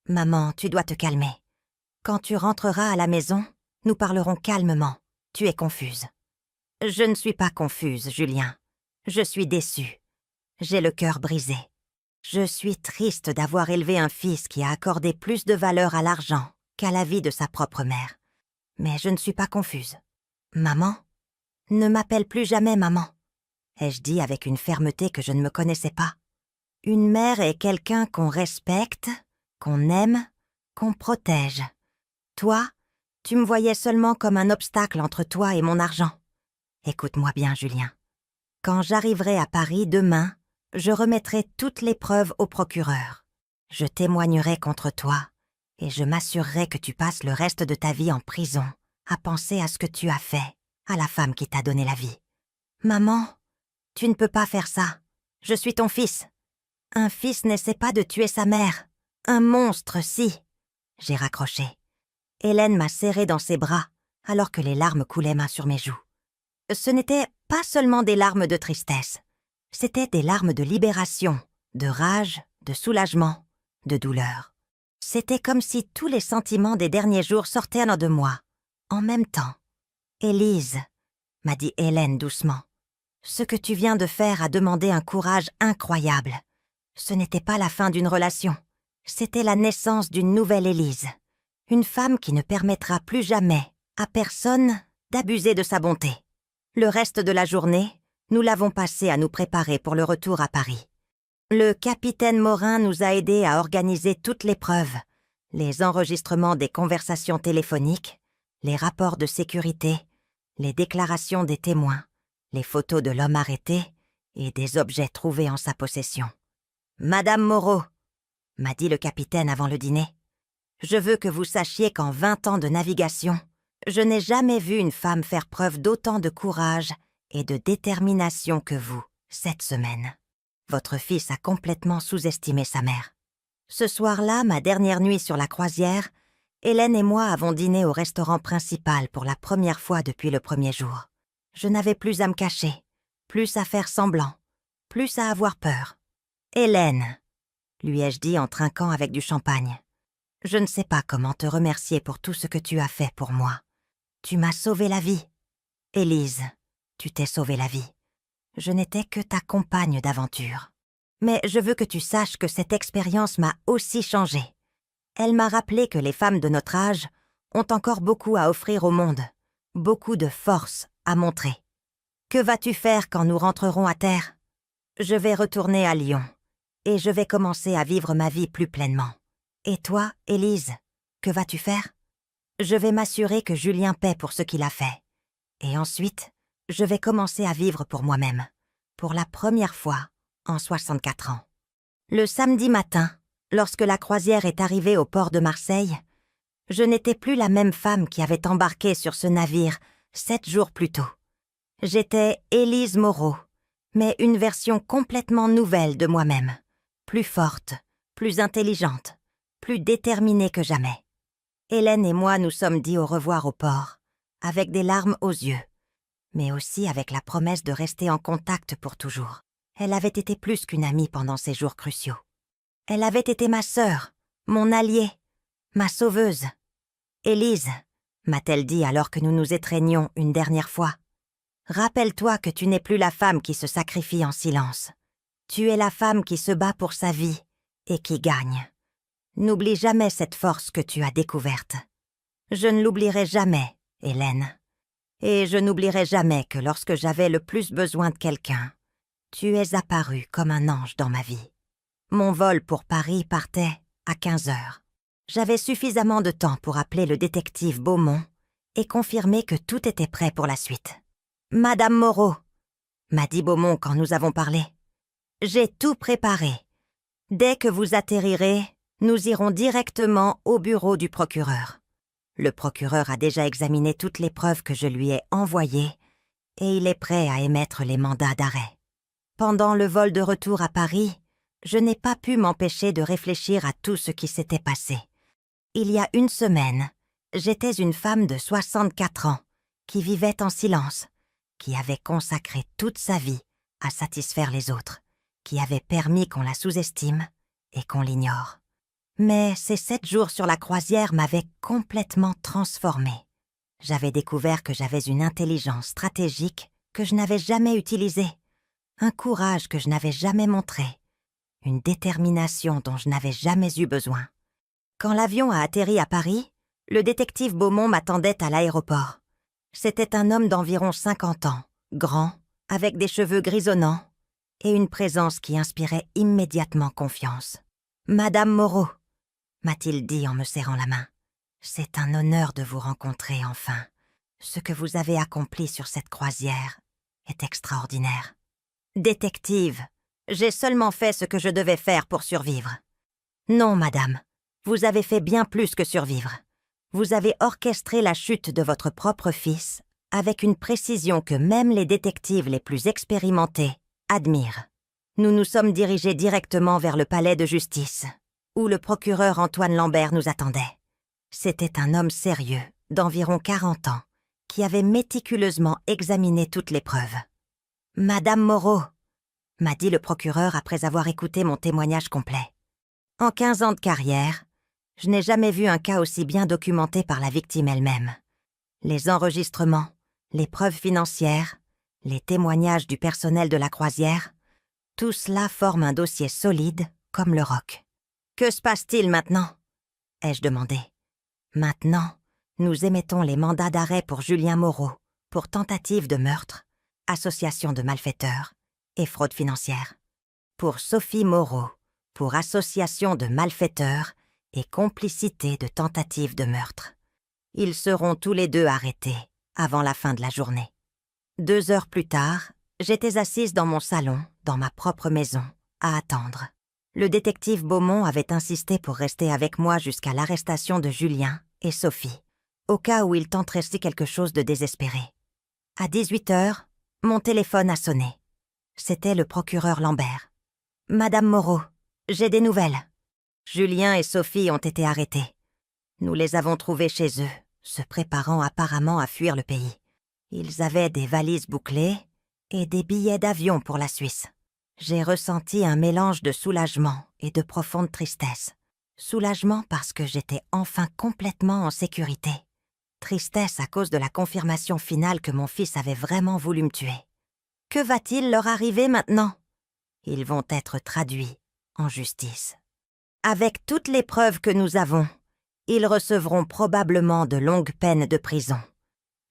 Maman, tu dois te calmer. Quand tu rentreras à la maison, nous parlerons calmement. Tu es confuse. Je ne suis pas confuse, Julien. Je suis déçue. J'ai le cœur brisé. Je suis triste d'avoir élevé un fils qui a accordé plus de valeur à l'argent qu'à la vie de sa propre mère. Mais je ne suis pas confuse. Maman, ne m'appelle plus jamais maman, ai-je dit avec une fermeté que je ne me connaissais pas. Une mère est quelqu'un qu'on respecte, qu'on aime, qu'on protège. Toi, tu me voyais seulement comme un obstacle entre toi et mon argent. Écoute-moi bien, Julien. Quand j'arriverai à Paris demain, je remettrai toutes les preuves au procureur. Je témoignerai contre toi et je m'assurerai que tu passes le reste de ta vie en prison à penser à ce que tu as fait, à la femme qui t'a donné la vie. Maman, tu ne peux pas faire ça. Je suis ton fils. Un fils n'essaie pas de tuer sa mère. Un monstre, si. J'ai raccroché. Hélène m'a serré dans ses bras alors que les larmes coulaient main sur mes joues. Ce n'étaient pas seulement des larmes de tristesse. C'étaient des larmes de libération, de rage, de soulagement, de douleur. C'était comme si tous les sentiments des derniers jours sortaient de moi, en même temps. « Élise, » m'a dit Hélène doucement, « ce que tu viens de faire a demandé un courage incroyable. Ce n'était pas la fin d'une relation, c'était la naissance d'une nouvelle Élise. Une femme qui ne permettra plus jamais à personne d'abuser de sa bonté. » Le reste de la journée, nous l'avons passé à nous préparer pour le retour à Paris. Le capitaine Morin nous a aidés à organiser toutes les preuves, les enregistrements des conversations téléphoniques, les rapports de sécurité, les déclarations des témoins, les photos de l'homme arrêté et des objets trouvés en sa possession. « Madame Moreau, » m'a dit le capitaine avant le dîner, « je veux que vous sachiez qu'en 20 ans de navigation, je n'ai jamais vu une femme faire preuve d'autant de courage et de détermination que vous, cette semaine. Votre fils a complètement sous-estimé sa mère. Ce soir-là, ma dernière nuit sur la croisière, Hélène et moi avons dîné au restaurant principal pour la première fois depuis le premier jour. Je n'avais plus à me cacher, plus à faire semblant, plus à avoir peur. « Hélène, » lui ai-je dit en trinquant avec du champagne, « je ne sais pas comment te remercier pour tout ce que tu as fait pour moi. Tu m'as sauvé la vie. Élise, tu t'es sauvé la vie. Je n'étais que ta compagne d'aventure. Mais je veux que tu saches que cette expérience m'a aussi changée. Elle m'a rappelé que les femmes de notre âge ont encore beaucoup à offrir au monde, beaucoup de force à montrer. Que vas-tu faire quand nous rentrerons à terre? Je vais retourner à Lyon et je vais commencer à vivre ma vie plus pleinement. Et toi, Élise, que vas-tu faire? Je vais m'assurer que Julien paie pour ce qu'il a fait. Et ensuite, je vais commencer à vivre pour moi-même, pour la première fois en 64 ans. Le samedi matin, lorsque la croisière est arrivée au port de Marseille, je n'étais plus la même femme qui avait embarqué sur ce navire 7 jours plus tôt. J'étais Élise Moreau, mais une version complètement nouvelle de moi-même, plus forte, plus intelligente, plus déterminée que jamais. Hélène et moi nous sommes dit au revoir au port, avec des larmes aux yeux, mais aussi avec la promesse de rester en contact pour toujours. Elle avait été plus qu'une amie pendant ces jours cruciaux. Elle avait été ma sœur, mon alliée, ma sauveuse. « Élise, » m'a-t-elle dit alors que nous nous étreignions une dernière fois, « rappelle-toi que tu n'es plus la femme qui se sacrifie en silence. Tu es la femme qui se bat pour sa vie et qui gagne. N'oublie jamais cette force que tu as découverte. Je ne l'oublierai jamais, Hélène. Et je n'oublierai jamais que lorsque j'avais le plus besoin de quelqu'un, tu es apparue comme un ange dans ma vie. Mon vol pour Paris partait à 15 heures. J'avais suffisamment de temps pour appeler le détective Beaumont et confirmer que tout était prêt pour la suite. « Madame Moreau, » m'a dit Beaumont quand nous avons parlé, « j'ai tout préparé. Dès que vous atterrirez, nous irons directement au bureau du procureur. Le procureur a déjà examiné toutes les preuves que je lui ai envoyées et il est prêt à émettre les mandats d'arrêt. Pendant le vol de retour à Paris, je n'ai pas pu m'empêcher de réfléchir à tout ce qui s'était passé. Il y a une semaine, j'étais une femme de 64 ans qui vivait en silence, qui avait consacré toute sa vie à satisfaire les autres, qui avait permis qu'on la sous-estime et qu'on l'ignore. Mais ces 7 jours sur la croisière m'avaient complètement transformée. J'avais découvert que j'avais une intelligence stratégique que je n'avais jamais utilisée, un courage que je n'avais jamais montré, une détermination dont je n'avais jamais eu besoin. Quand l'avion a atterri à Paris, le détective Beaumont m'attendait à l'aéroport. C'était un homme d'environ 50 ans, grand, avec des cheveux grisonnants et une présence qui inspirait immédiatement confiance. « Madame Moreau », m'a-t-il dit en me serrant la main. « C'est un honneur de vous rencontrer enfin. Ce que vous avez accompli sur cette croisière est extraordinaire. »« Détective, j'ai seulement fait ce que je devais faire pour survivre. »« Non, madame, vous avez fait bien plus que survivre. Vous avez orchestré la chute de votre propre fils avec une précision que même les détectives les plus expérimentés admirent. Nous nous sommes dirigés directement vers le palais de justice, où le procureur Antoine Lambert nous attendait. C'était un homme sérieux, d'environ 40 ans, qui avait méticuleusement examiné toutes les preuves. « Madame Moreau », m'a dit le procureur après avoir écouté mon témoignage complet. « En 15 ans de carrière, je n'ai jamais vu un cas aussi bien documenté par la victime elle-même. Les enregistrements, les preuves financières, les témoignages du personnel de la croisière, tout cela forme un dossier solide comme le roc. « Que se passe-t-il maintenant ?» ai-je demandé. « Maintenant, nous émettons les mandats d'arrêt pour Julien Moreau, pour tentative de meurtre, association de malfaiteurs et fraude financière. Pour Sophie Moreau, pour association de malfaiteurs et complicité de tentative de meurtre. Ils seront tous les deux arrêtés avant la fin de la journée. » 2 heures plus tard, j'étais assise dans mon salon, dans ma propre maison, à attendre. Le détective Beaumont avait insisté pour rester avec moi jusqu'à l'arrestation de Julien et Sophie, au cas où il tenterait quelque chose de désespéré. À 18 heures, mon téléphone a sonné. C'était le procureur Lambert. « Madame Moreau, j'ai des nouvelles. Julien et Sophie ont été arrêtés. Nous les avons trouvés chez eux, se préparant apparemment à fuir le pays. Ils avaient des valises bouclées et des billets d'avion pour la Suisse. J'ai ressenti un mélange de soulagement et de profonde tristesse. Soulagement parce que j'étais enfin complètement en sécurité. Tristesse à cause de la confirmation finale que mon fils avait vraiment voulu me tuer. Que va-t-il leur arriver maintenant? Ils vont être traduits en justice. Avec toutes les preuves que nous avons, ils recevront probablement de longues peines de prison.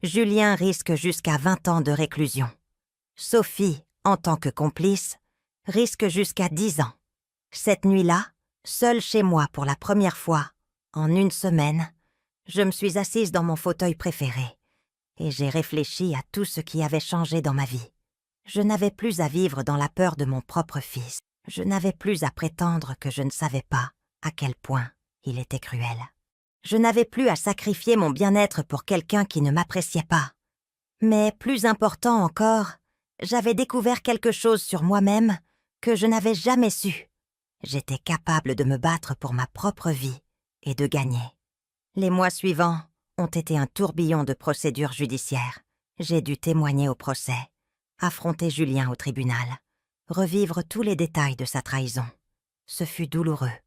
Julien risque jusqu'à 20 ans de réclusion. Sophie, en tant que complice, risque jusqu'à 10 ans. Cette nuit-là, seule chez moi pour la première fois, en 1 semaine, je me suis assise dans mon fauteuil préféré et j'ai réfléchi à tout ce qui avait changé dans ma vie. Je n'avais plus à vivre dans la peur de mon propre fils. Je n'avais plus à prétendre que je ne savais pas à quel point il était cruel. Je n'avais plus à sacrifier mon bien-être pour quelqu'un qui ne m'appréciait pas. Mais plus important encore, j'avais découvert quelque chose sur moi-même que je n'avais jamais su. J'étais capable de me battre pour ma propre vie et de gagner. Les mois suivants ont été un tourbillon de procédures judiciaires. J'ai dû témoigner au procès, affronter Julien au tribunal, revivre tous les détails de sa trahison. Ce fut douloureux,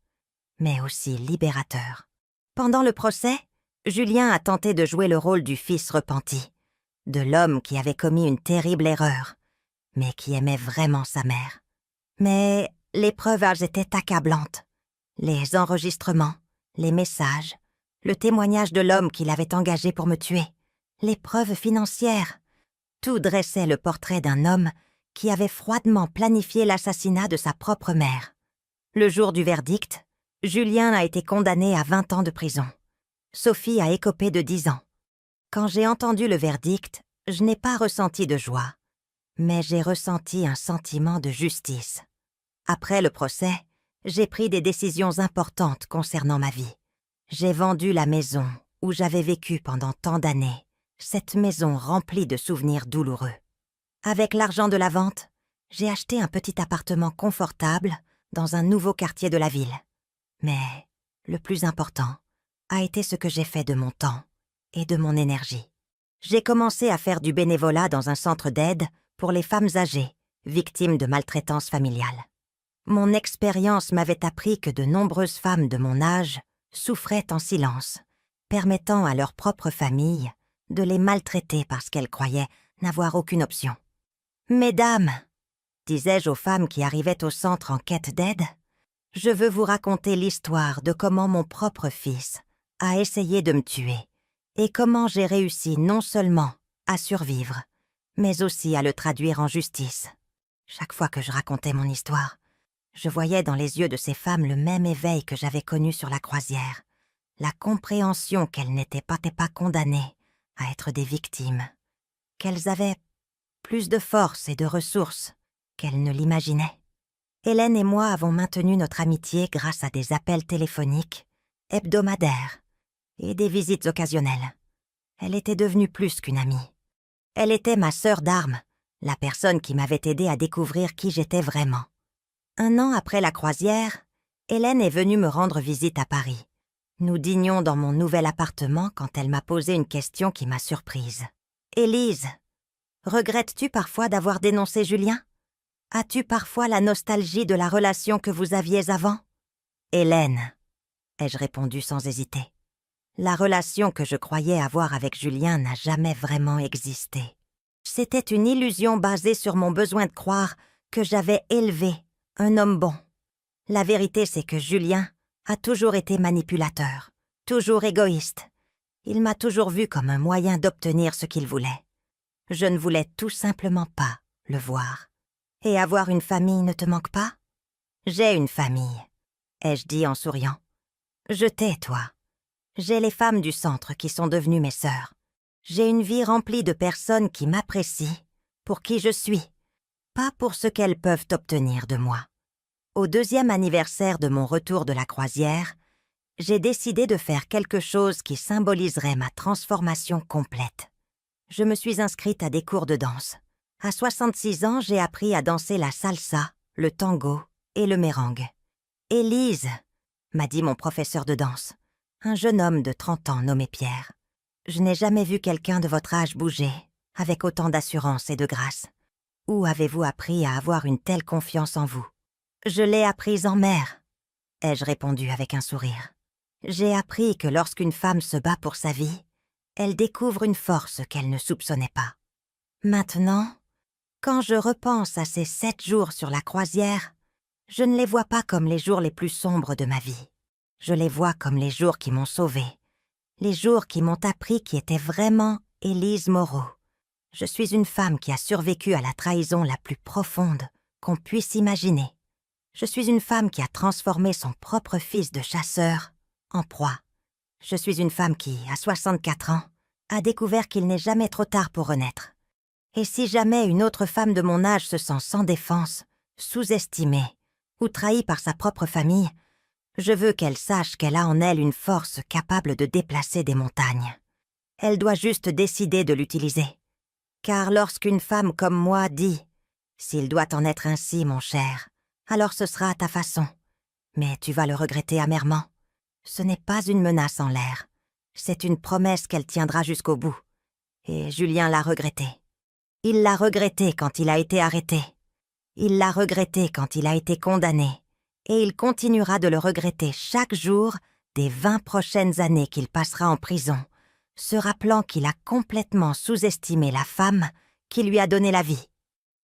mais aussi libérateur. Pendant le procès, Julien a tenté de jouer le rôle du fils repenti, de l'homme qui avait commis une terrible erreur, mais qui aimait vraiment sa mère. Mais les preuves étaient accablantes. Les enregistrements, les messages, le témoignage de l'homme qui l'avait engagé pour me tuer, les preuves financières, tout dressait le portrait d'un homme qui avait froidement planifié l'assassinat de sa propre mère. Le jour du verdict, Julien a été condamné à 20 ans de prison. Sophie a écopé de 10 ans. Quand j'ai entendu le verdict, je n'ai pas ressenti de joie, mais j'ai ressenti un sentiment de justice. Après le procès, j'ai pris des décisions importantes concernant ma vie. J'ai vendu la maison où j'avais vécu pendant tant d'années, cette maison remplie de souvenirs douloureux. Avec l'argent de la vente, j'ai acheté un petit appartement confortable dans un nouveau quartier de la ville. Mais le plus important a été ce que j'ai fait de mon temps et de mon énergie. J'ai commencé à faire du bénévolat dans un centre d'aide pour les femmes âgées, victimes de maltraitance familiale. Mon expérience m'avait appris que de nombreuses femmes de mon âge souffraient en silence, permettant à leur propre famille de les maltraiter parce qu'elles croyaient n'avoir aucune option. « Mesdames, » disais-je aux femmes qui arrivaient au centre en quête d'aide, « je veux vous raconter l'histoire de comment mon propre fils a essayé de me tuer et comment j'ai réussi non seulement à survivre, mais aussi à le traduire en justice. » Chaque fois que je racontais mon histoire, je voyais dans les yeux de ces femmes le même éveil que j'avais connu sur la croisière, la compréhension qu'elles n'étaient pas condamnées à être des victimes, qu'elles avaient plus de force et de ressources qu'elles ne l'imaginaient. Hélène et moi avons maintenu notre amitié grâce à des appels téléphoniques hebdomadaires et des visites occasionnelles. Elle était devenue plus qu'une amie. Elle était ma sœur d'armes, la personne qui m'avait aidé à découvrir qui j'étais vraiment. 1 an après la croisière, Hélène est venue me rendre visite à Paris. Nous dînions dans mon nouvel appartement quand elle m'a posé une question qui m'a surprise. « Élise, regrettes-tu parfois d'avoir dénoncé Julien? As-tu parfois la nostalgie de la relation que vous aviez avant ?»« Hélène, » ai-je répondu sans hésiter. La relation que je croyais avoir avec Julien n'a jamais vraiment existé. C'était une illusion basée sur mon besoin de croire que j'avais élevé un homme bon. La vérité, c'est que Julien a toujours été manipulateur, toujours égoïste. Il m'a toujours vu comme un moyen d'obtenir ce qu'il voulait. Je ne voulais tout simplement pas le voir. « Et avoir une famille ne te manque pas ?»« J'ai une famille, » ai-je dit en souriant. « Je t'ai, toi. J'ai les femmes du centre qui sont devenues mes sœurs. J'ai une vie remplie de personnes qui m'apprécient pour qui je suis, pas pour ce qu'elles peuvent obtenir de moi. » Au 2e anniversaire de mon retour de la croisière, j'ai décidé de faire quelque chose qui symboliserait ma transformation complète. Je me suis inscrite à des cours de danse. À 66 ans, j'ai appris à danser la salsa, le tango et le merengue. « Élise, » m'a dit mon professeur de danse, un jeune homme de 30 ans nommé Pierre. « Je n'ai jamais vu quelqu'un de votre âge bouger avec autant d'assurance et de grâce. Où avez-vous appris à avoir une telle confiance en vous ?»« Je l'ai apprise en mer, » ai-je répondu avec un sourire. J'ai appris que lorsqu'une femme se bat pour sa vie, elle découvre une force qu'elle ne soupçonnait pas. Maintenant, quand je repense à ces 7 jours sur la croisière, je ne les vois pas comme les jours les plus sombres de ma vie. Je les vois comme les jours qui m'ont sauvée, les jours qui m'ont appris qui était vraiment Élise Moreau. Je suis une femme qui a survécu à la trahison la plus profonde qu'on puisse imaginer. Je suis une femme qui a transformé son propre fils de chasseur en proie. Je suis une femme qui, à 64 ans, a découvert qu'il n'est jamais trop tard pour renaître. Et si jamais une autre femme de mon âge se sent sans défense, sous-estimée ou trahie par sa propre famille, je veux qu'elle sache qu'elle a en elle une force capable de déplacer des montagnes. Elle doit juste décider de l'utiliser. Car lorsqu'une femme comme moi dit « S'il doit en être ainsi, mon cher, alors ce sera à ta façon. Mais tu vas le regretter amèrement. » Ce n'est pas une menace en l'air. C'est une promesse qu'elle tiendra jusqu'au bout. Et Julien l'a regretté. Il l'a regretté quand il a été arrêté. Il l'a regretté quand il a été condamné. Et il continuera de le regretter chaque jour des 20 prochaines années qu'il passera en prison, se rappelant qu'il a complètement sous-estimé la femme qui lui a donné la vie.